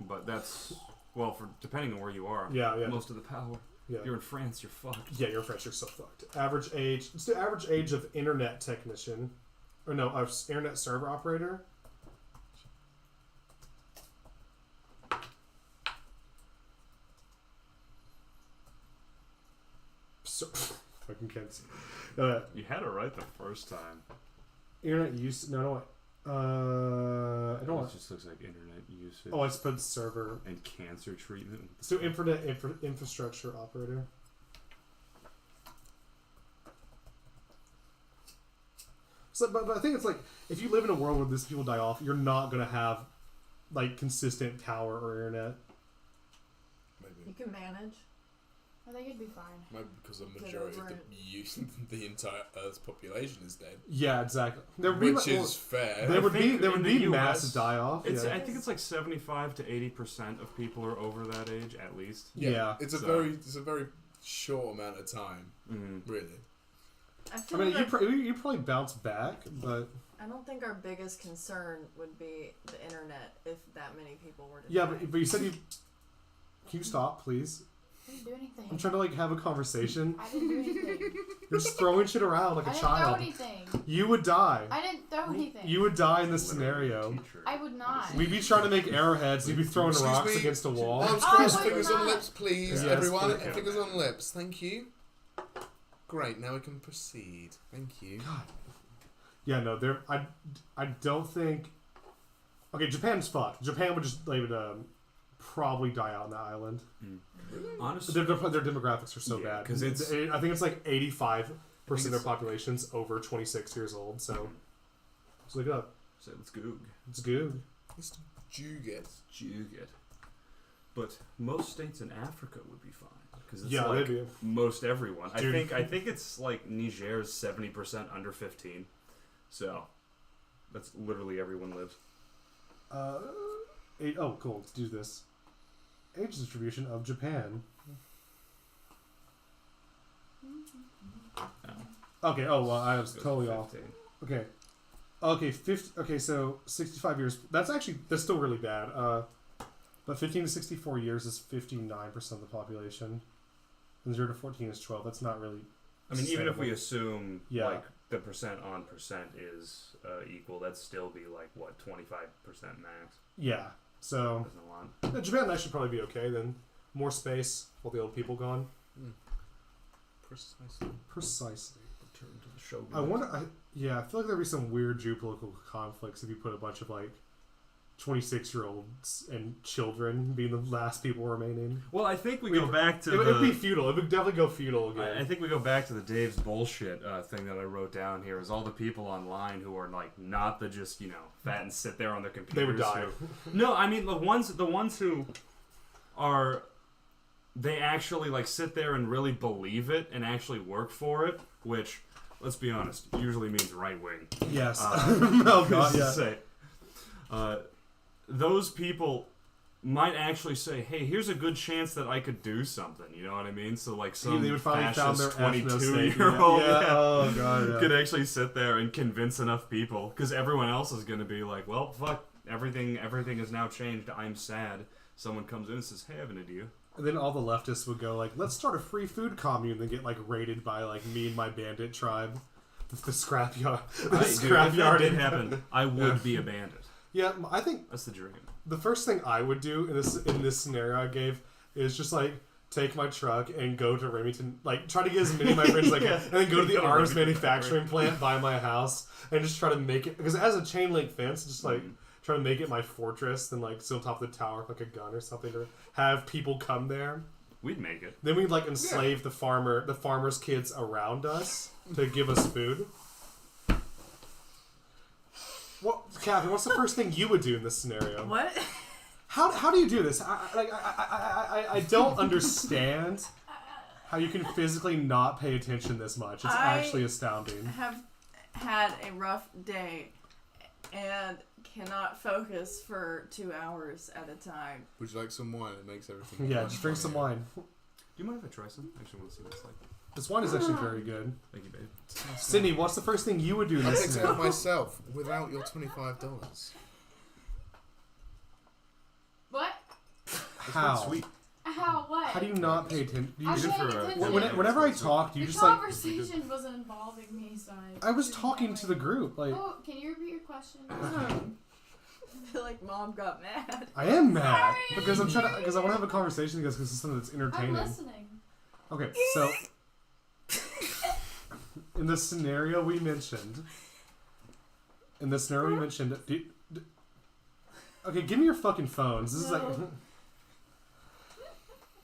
but that's well for depending on where you are. Yeah, yeah. Most of the power. Yeah. You're in France. You're fucked. Yeah, you're French. You're so fucked. Average age. It's the average age of internet technician, or no, of internet server operator. So, fucking can't see. You had it right the first time. Internet use. No. I don't It want. just looks like internet usage Oh, I spelled server. and cancer treatment. So internet infrastructure operator. So, but I think it's like if you live in a world where these people die off, you're not gonna have like consistent power or internet. You Maybe. can manage. I think it'd be fine. Maybe because the Get majority of over the entire Earth's population is dead. Yeah, exactly. There would be Which like, is fair. there would be think there in would the be mass US, die off. It's Yeah. I think it's like 75 to 80% of people are over that age at least. Yeah, It's so- a very short amount of time, Mm-hmm. really. I I feel mean, like you probably bounce back, but I don't think our biggest concern would be the internet if that many people were to yeah, die. but you said you. Can you stop, please? I didn't do anything. I'm trying to like have a conversation. I didn't do anything. You're just throwing shit around like I a didn't child. throw anything. You would die. I didn't throw anything. You would die in this Literally scenario. teacher. I would not. We'd be trying to make arrowheads. You'd be throwing Excuse rocks me? against a wall. Arms Oh, crossed, wait, fingers on not. lips, please, Yes, everyone. please. Fingers on lips. Thank you. Great. Now we can proceed. Thank you. Yeah, no, there. I don't think. Okay, Japan's fucked. Japan would just like probably die out on the island. Honestly, Their demographics are so Yeah, bad 'cause it's- I think it's like 85% of their it's- population's over 26 years old. So let's look it up. so let's go. It's good. Mr. Juget. Jugit. But most states in Africa would be fine because it's Yeah, like they'd be. most everyone. Dude. I think it's like Niger's 70% under 15. So that's literally everyone lives. Oh, cool. Let's do this. Age distribution of Japan. Okay. Oh, well, I was Goes totally to off. 15. Okay. Okay. 50. Okay. So 65 years. That's still really bad. But 15 to 64 years is 59% of the population, and 0 to 14 is 12. That's not really. I mean, even if we sustainable. assume Yeah. like the percent on percent is equal, that'd still be like what 25% max. Yeah. So Isn't a lot. Japan and I should probably be okay then. More space, all the old people gone. Precisely. Precisely. Return to the show. I wonder. I feel like there'd be some weird geopolitical conflicts if you put a bunch of like 26-year-olds and children being the last people remaining. Well, I think we go back to It'd be feudal. It would definitely go feudal again. I think we go back to the Dave's bullshit thing that I wrote down here. Is all the people online who are like not the just fat and sit there on their computers. They would die. No, I mean the ones who are they actually like sit there and really believe it and actually work for it, which let's be honest usually means right wing. Yes. Oh god. to Yeah. say. Those people might actually say, "Hey, here's a good chance that I could do something." You know what I mean? So like some They would finally found fascist their ethno state. 22-year-old Yeah. Oh god. Yeah. could actually sit there and convince enough people, because everyone else is going to be like, "Well, fuck, everything has now changed. I'm sad." Someone comes in and says, "Hey, I have an idea." And then all the leftists would go like, "Let's start a free food commune," and get like raided by like me and my bandit tribe, the scrapyard. The If that scrapyard did happen, I would Yeah. be a bandit. Yeah, I think That's the dream. the first thing I would do in this scenario I gave is just like take my truck and go to Remington, like try to get as many of my friends as I can, and then go to the Go to arms Remington manufacturing plant by my house and just try to make it, because it has a chain link fence, just like try to make it my fortress, then like sit on top of the tower with like a gun or something to have people come there. We'd make it. Then we'd like enslave the farmers' kids around us to give us food. What, Catherine? What's the first thing you would do in this scenario? What? How do you do this? I don't understand how you can physically not pay attention this much. It's I- actually astounding. Have had a rough day and cannot focus for 2 hours at a time. Would you like some wine? It makes everything. Yeah, much just drink some funnier. wine. Do you mind if I try some? I actually want to see what it's like. This wine is actually very good. Thank you, babe. Sydney, what's the first thing you would do in I this picked it up scenario? myself without your $25. What? How? Sweet. How? What? How do you not pay attention? Do you I'm just, paying for a- attention. whenever I talk, do you The just like? conversation wasn't involving me, so I was talking to the group. Like, Oh, can you repeat your question? I feel like mom got mad. I am mad Sorry. because I'm trying to, because I want to have a conversation because it's something that's I'm entertaining. listening. Okay, so in the scenario we mentioned, okay, give me your fucking phones. This is like No.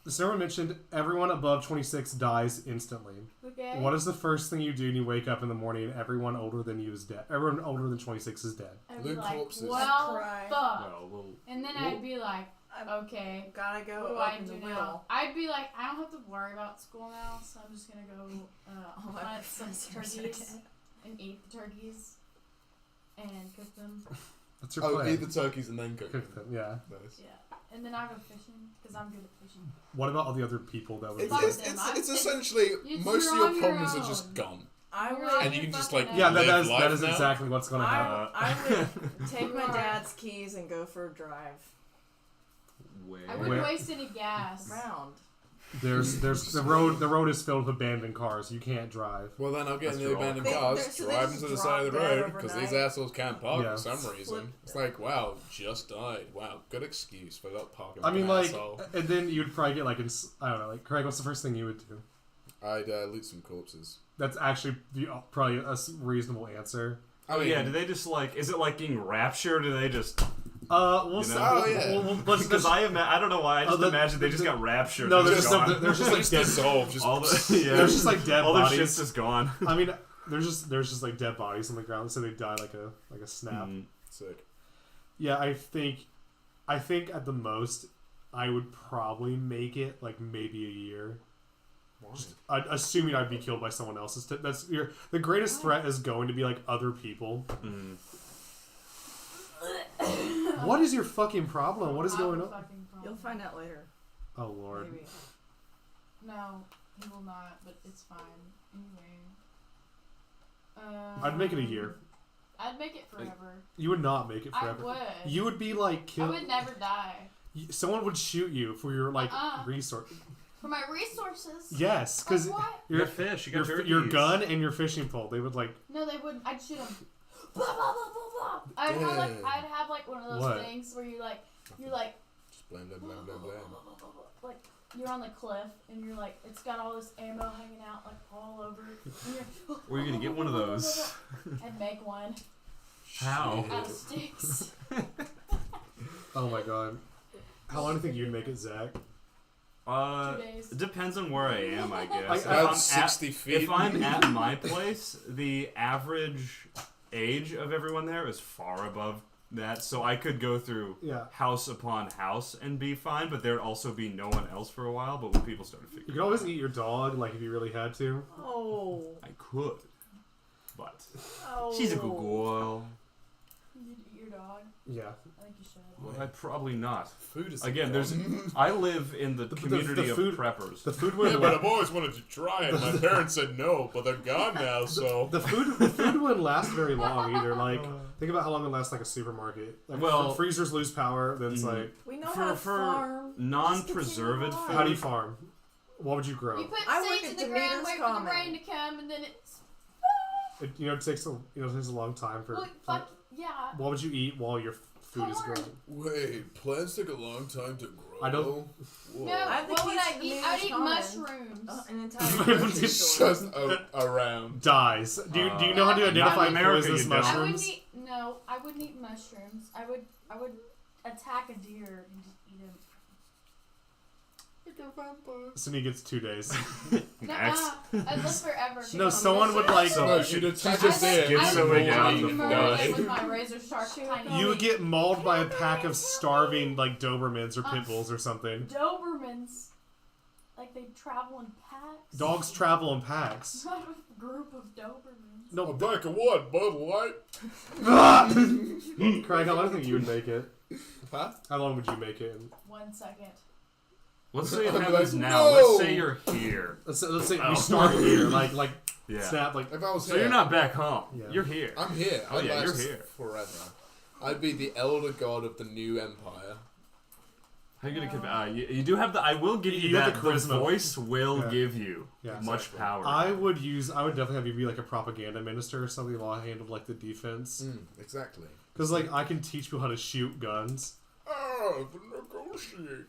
the scenario we mentioned. Everyone above 26 dies instantly. Okay. What is the first thing you do when you wake up in the morning and everyone older than you is dead? Everyone older than 26 is dead. I'd be Luke like, corpses. well, Cry. fuck. Well, we'll And then I'd be like, I'm okay, gotta what go do I open do the now? wheel. I'd be like, I don't have to worry about school now, so I'm just gonna go All my hunt some professors are turkeys dead. and eat the turkeys and cook them. That's your Oh, plan. eat the turkeys and then cook. Cook them, yeah. Nice. Yeah. And then I go fishing because I'm good at fishing. What about all the other people that would? It's, Fuck it's, them. it's, I'm- it's essentially It's most of you're your on your problems are just own. gone. I You're would. on And you your can just, fucking like, Yeah, own. that live is life now? exactly what's going to happen. I would take my dad's keys and go for a drive wait. I wouldn't Where- waste any gas. around. There's the road is filled with abandoned cars. You can't drive. Well, then I'll get in That's the true. abandoned They- cars, they're- so they drive them just to the side of the drop dead road because these overnight. assholes can't park Yeah. for some reason. It's like, wow, just died. Wow, good excuse for not parking. I mean, like like, an asshole. and then you'd probably get like, I don't know, like, Craig, what's the first thing you would do? I'd loot some corpses. That's actually probably a reasonable answer. I mean, Yeah, do they just like? Is it like getting raptured? Or do they just? We'll You see. know? Oh, yeah. Because I don't know why. I just the- imagine they just got raptured. No, They're there's just just gone. there's just like dead. dissolved. Just all the yeah. There's just like dead all their bodies. shit's just gone. I mean, there's just like dead bodies on the ground, so they die like a snap. Mm. sick. Yeah, I think at the most, I would probably make it like maybe a year. Assuming I'd be killed by someone else's. The greatest threat is going to be like other people. Mm. What is your fucking problem? What is going on? Fucking problem. You'll find out later. Oh lord. Maybe. No, he will not, but it's fine. Anyway. I'd make it a year. I'd make it forever. You would not make it I forever. would. You would be like I killed. would never die. Someone would shoot you for your like Uh-uh. resource. For my resources. Yes, because Like what? You got fish. You got your turkeys. gun and your fishing pole. They would like. No, they wouldn't. I'd shoot them. Blah, blah, blah, blah, blah. I'd have like one of those What? things where you're like Just blame, blame, blame, blame, blame. like you're on the cliff and you're like it's got all this ammo hanging out like all over. And you're, Where are you gonna get one of those? I'd make one How? out of sticks. Oh my god. How long do you think you'd make it, Zach? 2 days. It depends on where I am, I guess. Like, If About I'm 60 feet. If I'm at my place, the average age of everyone there is far above that, so I could go through Yeah. house upon house and be fine, but there'd also be no one else for a while. But when people started You figuring, could always eat your dog, like if you really had to. Oh. I could, but Oh. she's a good girl. You'd eat your dog. Yeah. I think you should. Well, I'd probably not. Food is Again, a there's. problem. I live in the community the food- of preppers. The food Yeah, wouldn't but I've always wanted to try it. My parents said no, but they're gone now, so. the food wouldn't last very long either. Like think about how long it lasts like a supermarket. Like Well- freezers lose power, then it's like We know how to for farm. non-preserved Just food. how do you farm? What would you grow? You put I work seeds in at the ground, Demeter's wait for Common. the rain to come, and then it's. It takes a long time for. Well, fuck yeah. What would you eat while your food is Corn. growing? Wait, plants take a long time to grow. I don't- Whoa. No, I have the what would keys I to the eat? Demeter's I'd eat Common. mushrooms. An entire grocery It's store. just around. Dies. Do you know how to Not identify in America, poisonous you don't. I wouldn't mushrooms? eat. No, I wouldn't eat mushrooms. I would attack a deer and just eat him. Cindy gets 2 days. Next. I'd live forever. No, someone would like. No, she'd attack I'd a deer. Get I'd somebody I'd out of the murder forest. him with my razor sharp tiny. You would get mauled by a pack of starving like Dobermans or pit bulls or something. Dobermans. Like they travel in packs. Dogs travel in packs. Not a group of Dobermans. A No, pack of what? Bud Light? Craig, how long do you think you would make it? Huh? How long would you make it? 1 second. Let's say it I'm happens like, now. no! Let's say you're here. Let's say Oh. we start here, like Yeah. snap, like If I was So here, you're not back home. Yeah. You're here. I'm here. Oh, I'd yeah, you're last here. forever. I'd be the elder god of the new empire. How you gonna? You do have the. I will give you, You have that. the The charisma. voice will Yeah. give you Yeah. much Exactly. power. I would definitely have you be like a propaganda minister or something while I handled like the defense. Exactly. Because like I can teach people how to shoot guns. Oh, the negotiator.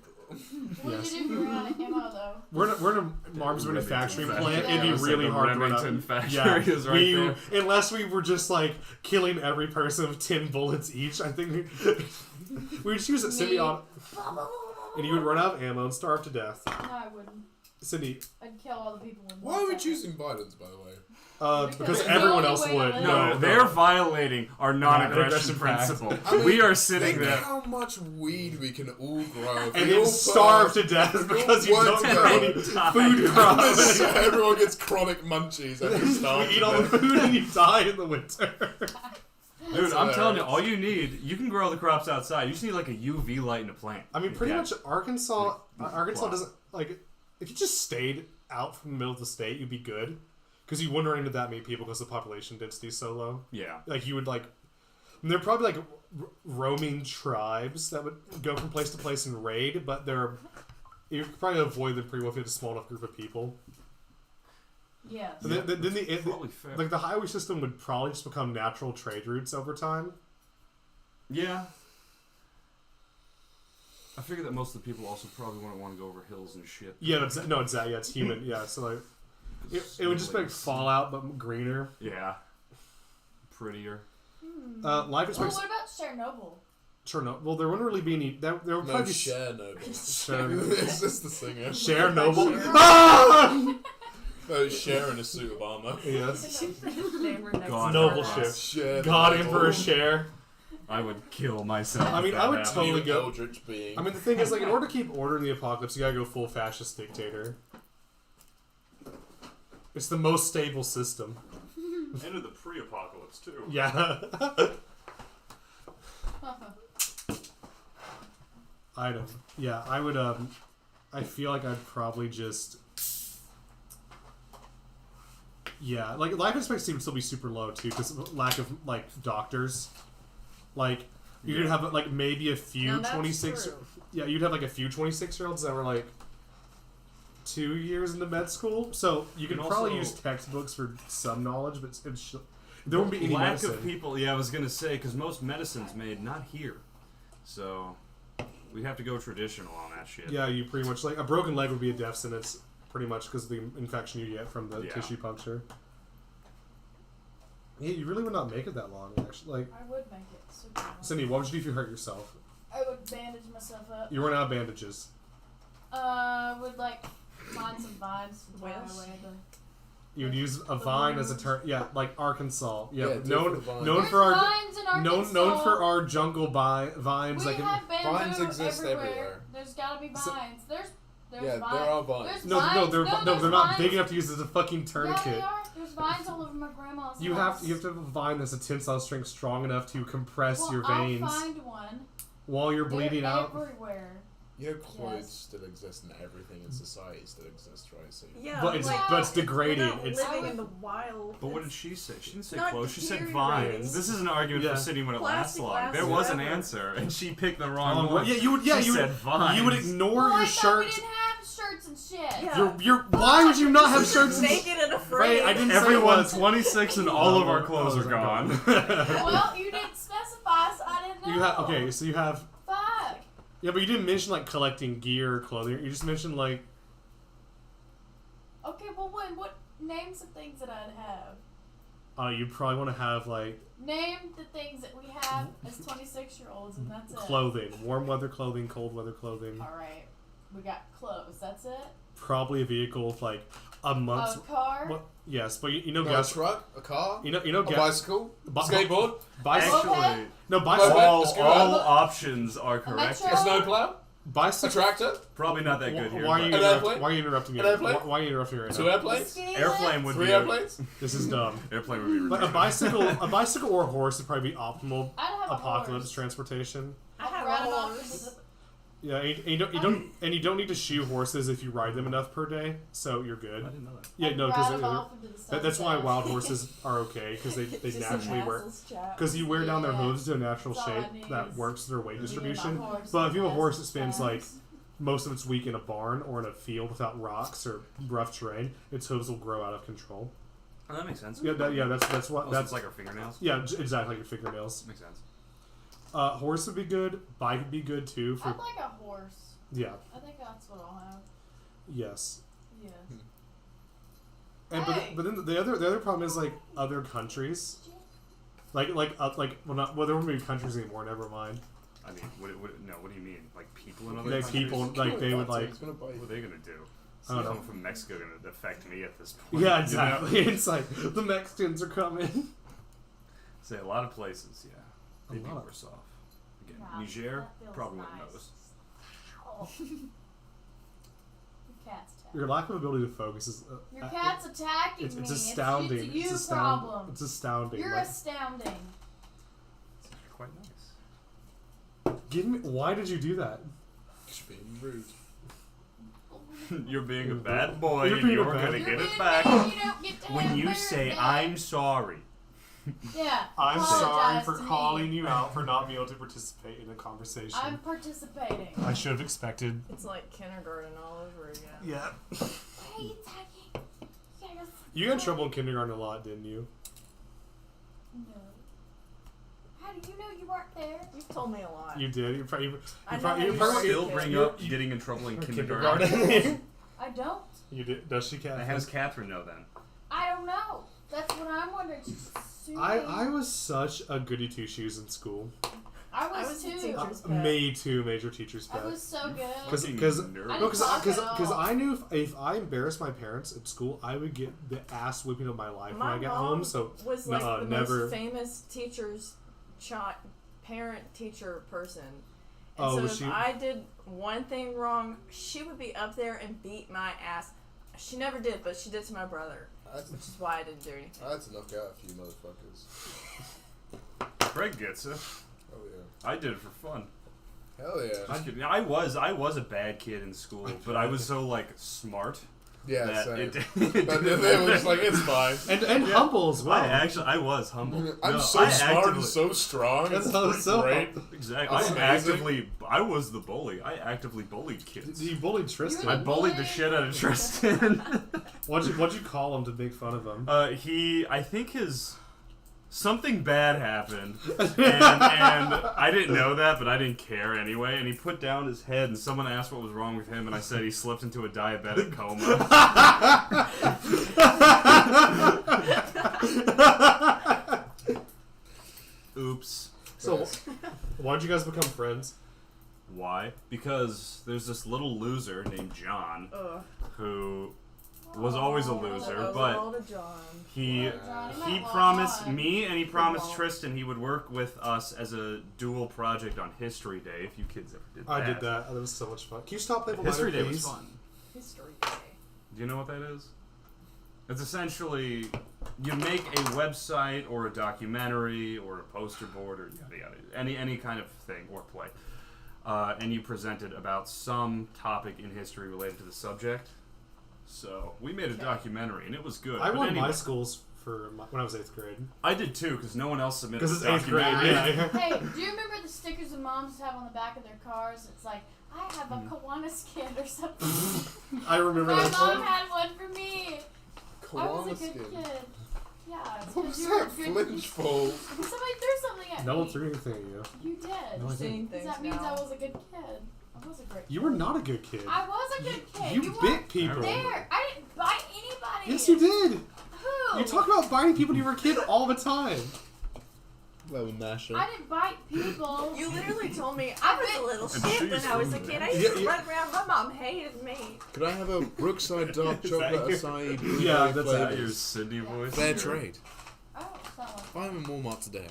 What Yes. would you do if you ran out of ammo though? We're in a arms manufacturing Remington plant. factory. It'd Yeah, be really hard to run Remington out. factory is right there. Unless we were just like killing every person with 10 bullets each. I think we would choose it Me. semi-auto, and you would run out of ammo and starve to death. No, I wouldn't. Cindy, I'd kill all the people in Why are we choosing Bidens, by the way? because Because it's everyone the else only way would. to live. No, they're violating our non-aggression Non-aggression pact. principle. I mean, We are sitting Think there. how much weed we can all grow. If And we all then starve put- to death if we all because you work don't together, grow any food crops. so everyone gets chronic munchies and we starve You eat to all the death. food and you die in the winter. Dude, I'm telling you, hilarious. all you need, you can grow the crops outside. You just need like a UV light and a plant. I mean, pretty Yeah. much Arkansas Wow. doesn't like. If you just stayed out from the middle of the state, you'd be good because you wouldn't run into that many people because the population density is so low. Yeah. Like you would like, and they're probably like roaming tribes that would go from place to place and raid, but they're You could probably avoid them pretty well if you had a small enough group of people. Yes. And then Probably fair. like the highway system would probably just become natural trade routes over time. Yeah. I figure that most of the people also probably wouldn't want to go over hills and shit. Yeah, it's human. Yeah, so like it would just be like Fallout but greener. Yeah. Prettier. Life Well, expectancy. what about Chernobyl? Chernobyl. Well, there wouldn't really be any. There would No, probably be Chernobyl. Chernobyl. It's just the singer. Chernobyl. Cher. Ah! No, Cher in a suit of armor. Yes. Name her next God, to Noble her. ship. Cher. God Emperor Cher. I would kill myself. I mean, if I that would happened. totally You go. eldritch being. I mean, the thing is, like, in order to keep order in the apocalypse, you gotta go full fascist dictator. It's the most stable system. End of the pre-apocalypse too. Yeah. I don't. Yeah, I would. I feel like I'd probably just. Yeah, like life expectancy would still be super low too, because lack of like doctors. Like you could have like maybe a few No, that's 26. true. Yeah, you'd have like a few 26-year-olds that were like 2 years into med school, so you could And probably also- use textbooks for some knowledge, but there won't be any lack medicine. of people. Yeah, I was gonna say because most medicine's made not here, so we have to go traditional on that shit. Yeah, you pretty much like a broken leg would be a death sentence, pretty much because of the infection you get from the Yeah. tissue puncture. Yeah, you really would not make it that long, actually. Like, I would make it super long. Cindy, what would you do if you hurt yourself? I would bandage myself up. You run out of bandages. Would like find some vines to tie Whales? away You would use a vine as a turn. Yeah, like Arkansas. Yeah, Yeah, do it for known the vine. known There's for our vines in Arkansas. known for our jungle vines. We Like have bamboo Vines exist everywhere. everywhere. There's gotta be So- vines. There's Yeah, vines. there are vines. There's no, vines. they're there's not vines. big enough to use as a fucking Yeah, tourniquet. they are. There's vines all over my grandma's You house. have to have a vine that's a tensile strength strong enough to compress well, your I'll veins find one. while you're bleeding They're out. everywhere. You know, clothes Yes. still exist and everything in society still exists, right? So Yeah, But it's like, but it's we're degrading. not It's living in the wild. But what did It's- she say? She didn't say Not clothes. She said deteriorating. vines. This is an argument Yeah. for sitting when it lasts Plastic long. lasts There was an forever. answer, and she picked the wrong one. Yeah, you would. Yeah, she you said would. vines. You would ignore Well, your I thought we shirt. didn't have shirts and shit. Yeah. You're. Why would you not have shirts? and- Naked and afraid. Ray, I didn't say Everyone it was. 26 and all of our clothes are gone. Well, you didn't specify, so I didn't know. You have okay, so you have Fuck. yeah, but you didn't mention like collecting gear or clothing. You just mentioned like Okay, well, what name some things that I'd have? you probably want to have like Name the things that we have as 26-year-olds, and that's it. clothing, warm weather clothing, cold weather clothing. All right, we got clothes. That's it. Probably a vehicle with like a month's. A car. What? Yes, but you know a gas. truck, a car, You know a bicycle, Bi- skateboard, bicycle. Actually, No Moped, bicycle. all, a scooter. all options are correct. metro. a snowplow, a Bicycle. tractor, Probably not that good here. Why are you but An airplane? Why are you interrupting me? An airplane? Why are you interrupting me right two now? airplanes, Skinny airplane legs. would 3 be airplanes. This is dumb. Airplane would be But a ridiculous. bicycle or a horse would probably be optimal I'd have a apocalypse horse. transportation. I have Ride a 'em off horse. into the- Yeah, and you don't need to shoe horses if you ride them enough per day, so you're good. I didn't know that. Yeah, I'd no, ride 'em because off into the that's why sunset. wild horses are okay because they Just naturally an wear assless chap. because you wear down their Yeah. hooves to a natural That's all shape I need that is works their weight Me and my distribution. horse But if you have a and horse that fast spends like times. most of its week in a barn or in a field without rocks or rough terrain, its hooves will grow out of control. Oh, that makes sense. Yeah, that's what Also, that's it's like our fingernails. yeah, exactly like your fingernails. Makes sense. Horse would be good. Bike would be good too. For I'd like a horse. yeah, I think that's what I'll have. yes. Yes. And Hey. but then the other problem is like other countries, like well not well there won't be countries anymore. Never mind. I mean, what do you mean? Like people in other Like countries? people like they would like He's gonna bite. What are they gonna do? I don't know. Someone from Mexico gonna affect me at this point. yeah you know? exactly. It's like the Mexicans are coming. Say a lot of places, yeah. A They'd be lot. worse off. Again, Wow, Niger that feels probably wouldn't nice. notice. Oh. Your cat's attacking. Your lack of ability to focus is Your cat's attacking it's me. astounding. It's a you it's astounding. problem. It's astounding. You're Like, astounding. It's actually quite nice. give me. Why did you do that? Just being rude. You're being a bad boy, You're and being a you're bad gonna boy. get You're it being back bad, you don't get to when have you better say day. I'm sorry. Yeah. I'm sorry apologize for to me. calling you out for not being able to participate in a conversation. I'm participating. I should have expected. It's like kindergarten all over again. Yeah. Hey, Taki. Yes. You got in trouble in kindergarten a lot, didn't you? No. How do you know you weren't there? You've told me a lot. You did. You probably. I know you you probably Still kid. bring you- up getting in trouble in kindergarten. kindergarten. I don't. You did. Does she, Catherine? How does Catherine know then? I don't know. That's what I'm wondering. Sue I was such a goody two shoes in school. I I was was the too. teacher's pet. Me too, major teacher's I pet. was so good. Because I didn't no, talk at all. because I knew if I embarrassed my parents at school, I would get the ass whipping of my life My when I get mom home. So was like nuh-uh, the never. most famous teacher's parent-teacher person. And Oh, so was if she- I did one thing wrong, she would be up there and beat my ass. She never did, but she did to my brother, which is why I didn't do anything. I had to knock out a few motherfuckers. Greg gets it. Oh yeah. I did it for fun. Hell yeah. Just kidding. I was a bad kid in school, but I was so like smart Yeah, that same. it But then they were just like, it's fine. And humble as well. I was humble. I'm No, so I smart and actively- so strong. That's It's so- pretty so great. Exactly. That's I was the bully. I actively bullied kids. You bullied Tristan. I bullied the shit out of Tristan. What'd you call him to make fun of him? I think something bad happened, and I didn't know that, but I didn't care anyway. And he put down his head, and someone asked what was wrong with him, and I said he slipped into a diabetic coma. Oops. So, why did you guys become friends? Why? Because there's this little loser named John Ugh. who was always a loser, That was but all to John. he Johnny he might promised lie. me and he promised Well. Tristan he would work with us as a dual project on History Day. If you kids ever did that, I did that. That was so much fun. Can you stop playing History Lighter, Day please? was fun. History Day. Do you know what that is? It's essentially you make a website or a documentary or a poster board or yada yada, any kind of thing or play, and you present it about some topic in history related to the subject. So we made a documentary and it was good. I But won anyway, my schools when I was 8th grade. I did too because no one else submitted. Because it's a 8th grade. documentary. Yeah. Hey, do you remember the stickers that moms have on the back of their cars? It's like, I have a Kiwanis kid or something. I remember My that. mom one. had one for me. I was a Koala good skin. kid. Yeah, it's What 'cause was you were that a good flinch for? Somebody threw something at No me. one threw anything at you. You did. No, I Seeing didn't. things That means now. I was a good kid. I was a great kid. You were not a good kid. I was a good kid. You You bit weren't people. there. I didn't bite anybody. Yes, you did. Who? You talk about biting people when you were a kid all the time. Little Nasher. I didn't bite people. You literally told me I was a little I'm sure shit you when I was a told me kid. that. I used to Yeah, run around. My mom hated me. Could I have a Brookside dark Is that chocolate your- acai? Yeah, blueberry that's Is that it. your Sydney voice? Fair trade. Oh, that one. Buy them in Walmart today.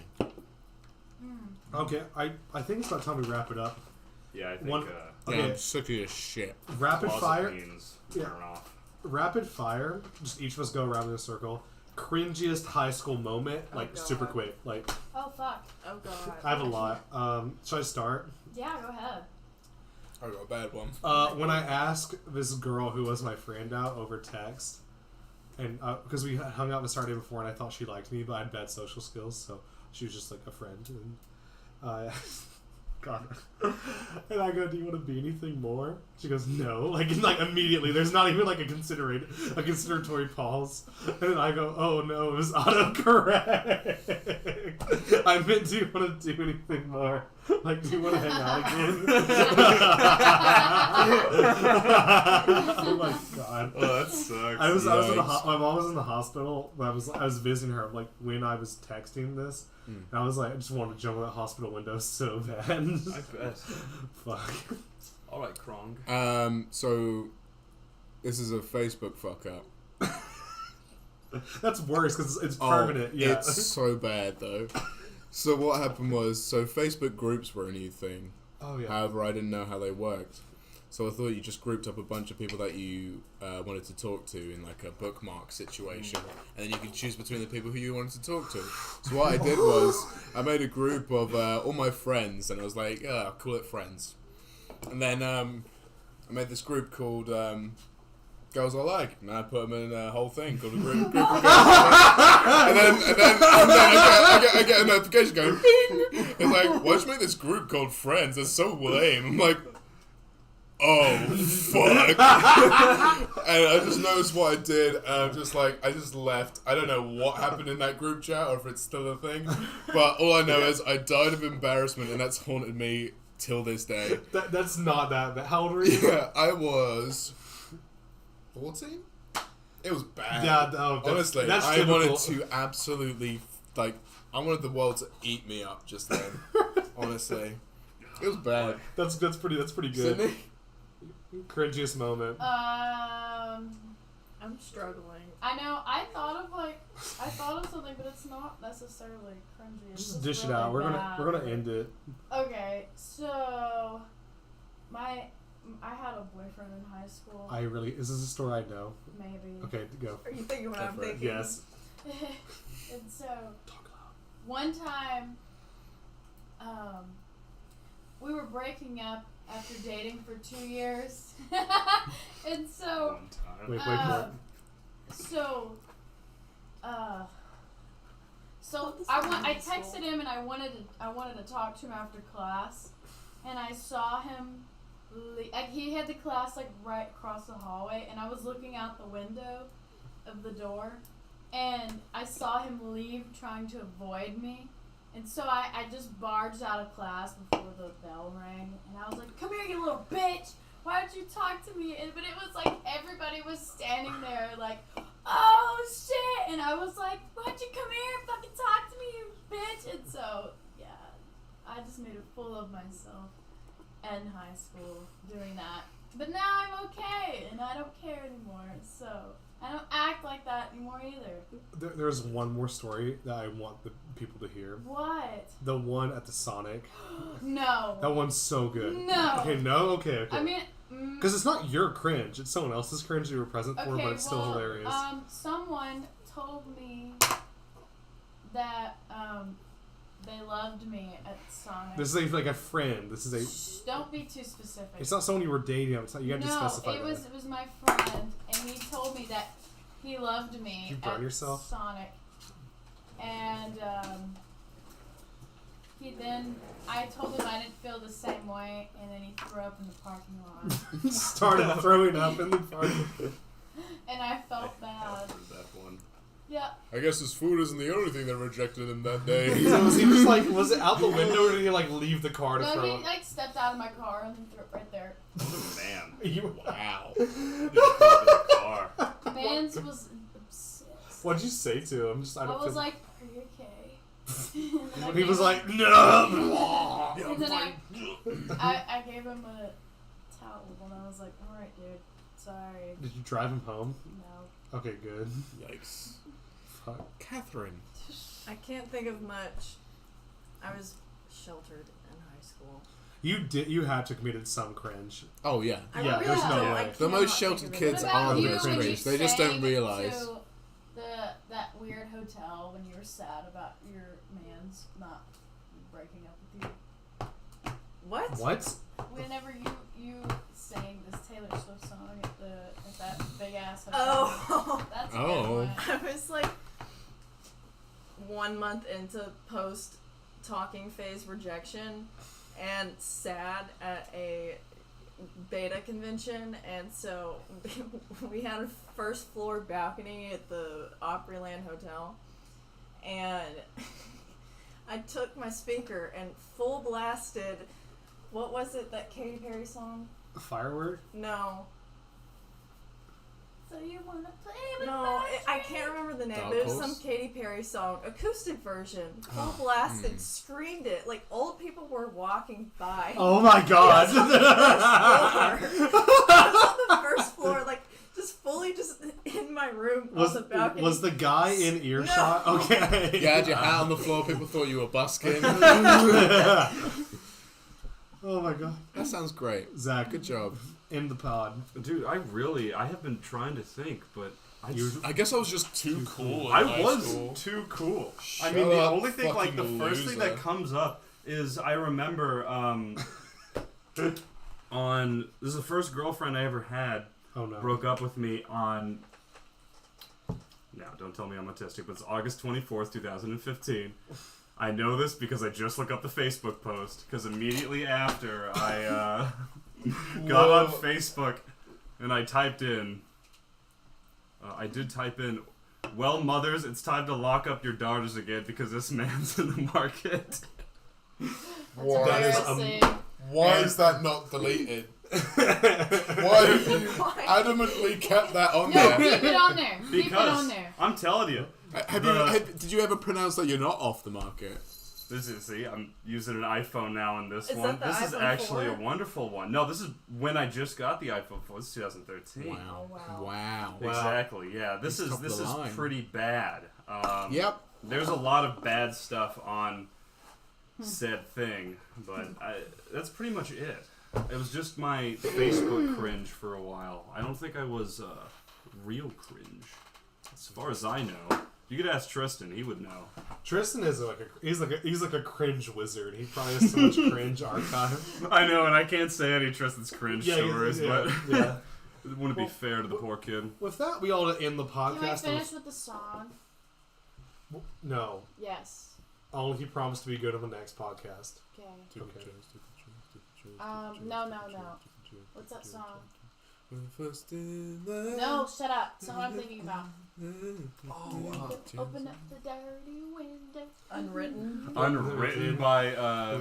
Okay, I think it's about time we wrap it up. Yeah, I think. One- Yeah, Okay. I'm sick of your shit. Rapid closet fire. beans Yeah. turn off. Rapid fire. Just each of us go around in a circle. Cringiest high school moment, like God. super quick. Like Oh, fuck. Oh god. I have a lot. Should I start? Yeah, go ahead. I got a bad one. When I asked this girl who was my friend out over text, and because we had hung out the Saturday before, and I thought she liked me, but I had bad social skills, so she was just like a friend. And God, and I go, "Do you want to be anything more?" She goes, "No." Like immediately, there's not even like a consideratory pause, and then I go, "Oh no, it was autocorrect." I meant, "Do you want to do anything more? Like, do you want to hang out again?" Oh my God. Oh, that sucks. I was in the Yikes. my mom was in the hospital. But I was visiting her like when I was texting this, and I was like, I just wanted to jump out the hospital window so bad. I bet. Fuck. All right, Krong. So this is a Facebook fuck up. That's worse because it's permanent. Yeah. It's so bad though. So what happened was, so Facebook groups were a new thing. Oh yeah. However, I didn't know how they worked. So I thought you just grouped up a bunch of people that you wanted to talk to in like a bookmark situation, and then you could choose between the people who you wanted to talk to. So what I did was I made a group of all my friends, and I was like, I'll call it friends. And then I made this group called girls I like, and I put them in a whole thing called a group of girls. and then I get a notification going, bing! It's like, why'd you make this group called Friends? That's so lame. I'm like, oh, fuck. And I just noticed what I did, and I'm just like, I just left. I don't know what happened in that group chat, or if it's still a thing, but all I know is I died of embarrassment, and that's haunted me till this day. That's not that bad. How old were you? Yeah, I was 14? It was bad. Yeah, no, honestly, that's I typical. wanted to absolutely, like, I wanted the world to eat me up just then. Honestly. It was bad. That's pretty good. Sydney? Cringiest moment. I'm struggling. I know. I thought of something, but it's not necessarily cringy. It's Just dish it really out. We're bad. gonna end it. Okay, so I had a boyfriend in high school. Is this a story I know? Maybe. Okay, go. Are you thinking what I'm for it. thinking? Yes. And so Talk loud. one time, we were breaking up after dating for 2 years, and so Wait for it. so this I in texted school? him and I wanted to talk to him after class, and I saw him. He had the class like right across the hallway, and I was looking out the window of the door, and I saw him leave, trying to avoid me. And so I just barged out of class before the bell rang, and I was like, "Come here, you little bitch! Why don't you talk to me?" But it was like everybody was standing there, like, "Oh shit!" And I was like, "Why don't you come here and fucking talk to me, you bitch?" And so yeah, I just made a fool of myself in high school doing that. But now I'm okay, and I don't care anymore. So I don't act like that anymore either. There's one more story that I want the people to hear. What? The one at the Sonic. No. That one's so good. No. Okay, no? Okay. I mean, Because it's not your cringe, it's someone else's cringe you were present for, okay, but it's still hilarious. Someone told me that they loved me at Sonic. This is like a friend. This is a. Shh, don't be too specific. It's not someone you were dating. It's not, you got to specify it that. was my friend, and he told me that he loved me You burn at yourself? Sonic, and I told him I didn't feel the same way, and then he threw up in the parking lot, Started throwing up in the party. and I felt bad. That one. Yeah. I guess his food isn't the only thing that rejected him that day. So was he just like, was it out the window or did he like leave the car to No, throw he up? like stepped out of my car and then threw it right there. Man. Wow. The car. Mans was obsessed. What'd you say to him? Just, I don't was feel- like, "Are you okay?" And then I he gave was him- like, no! And then I gave him a towel, and I was like, "Alright, dude, sorry." Did you drive him home? No. Okay, good. Yikes. Fuck. Catherine. I can't think of much. I was sheltered in high school. You had to committed some cringe. Oh, yeah. I Yeah, really there's no don't. way. I The cannot most think sheltered of it. kids What are about the you most when you cringe. They just don't sang realise. to that weird hotel when you were sad about your man's not breaking up with you? What? What? Whenever you sang this Taylor Swift song at that big ass hotel. Oh. That's a Oh. good one. I was like 1 month into post talking phase rejection and sad at a beta convention, and so we had a first floor balcony at the Opryland Hotel, and I took my speaker and full blasted, what was it, that Katy Perry song? Firework? No. So you wanna play with No, my I can't remember the name, Dark but it was Horse? some Katy Perry song, acoustic version, full Oh, blasted, screamed it, like old people were walking by. Oh my god! I was on the first floor, like just fully just in my room on the balcony. Was the guy in earshot? No. Okay. You had your hat on the floor, people thought you were busking. Oh my god. That sounds great. Zach, Good job. in the pod. Dude, I have been trying to think, but I guess I was just too cool. in I high was school. too cool. I Shut mean, the up, only thing, like, the fucking first thing loser. that comes up is I remember, this is the first girlfriend I ever had. Oh no. broke up with me on. Now, don't tell me I'm autistic, but it's August 24th, 2015. I know this because I just looked up the Facebook post, because immediately after I got on Facebook and I typed in. I did type in, well, mothers, it's time to lock up your daughters again because this man's in the market. Why? That is Embarrassing. Why is that not deleted? Why have you adamantly kept that on No, there? keep it on there. Keep it Because on there. I'm telling you, Did you ever pronounce that you're not off the market? I'm using an iPhone now on this Is one. that the This is iPhone actually 4? a wonderful one. No, this is when I just got the iPhone 4. This is 2013. Wow. Oh, wow. Wow. Exactly. Yeah. This He's is top of the line. pretty bad. Yep. There's a lot of bad stuff on said thing, but that's pretty much it. It was just my Facebook cringe for a while. I don't think I was real cringe, as far as I know. You could ask Tristan; he would know. Tristan is he's like a cringe wizard. He probably has so much cringe archive. I know, and I can't say any Tristan's cringe stories, but yeah. it wouldn't be fair to the poor kid. With that, we ought to end the Can we podcast. finish with the song? No, Yes. only he promised to be good on the next podcast. Okay. Okay. No. What's that song? First in the No, shut up. It's not what I'm thinking about. Oh, Open up the dirty window. Unwritten. Unwritten by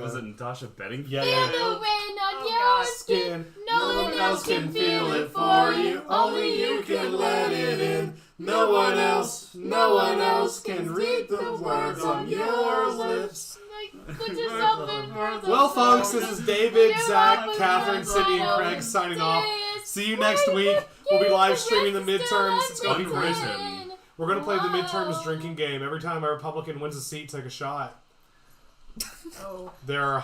was it Natasha Bedingfield? Yeah, Feel yeah, the yeah. wind on Oh, your God. skin. No one else can feel it for you. Only you can let it in. No one else can read the words on your lips. Like, put yourself in for the Well, folks, world. this is David, You Zach, have a Catherine, Sydney, and wild Craig signing off. day. See you next week. We'll be live streaming the midterms. It's gonna be great. Unwritten. We're gonna play the midterms drinking game. Every time a Republican wins a seat, take a shot. Oh, There are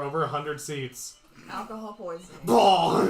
over 100 seats. alcohol poisoning. Ball.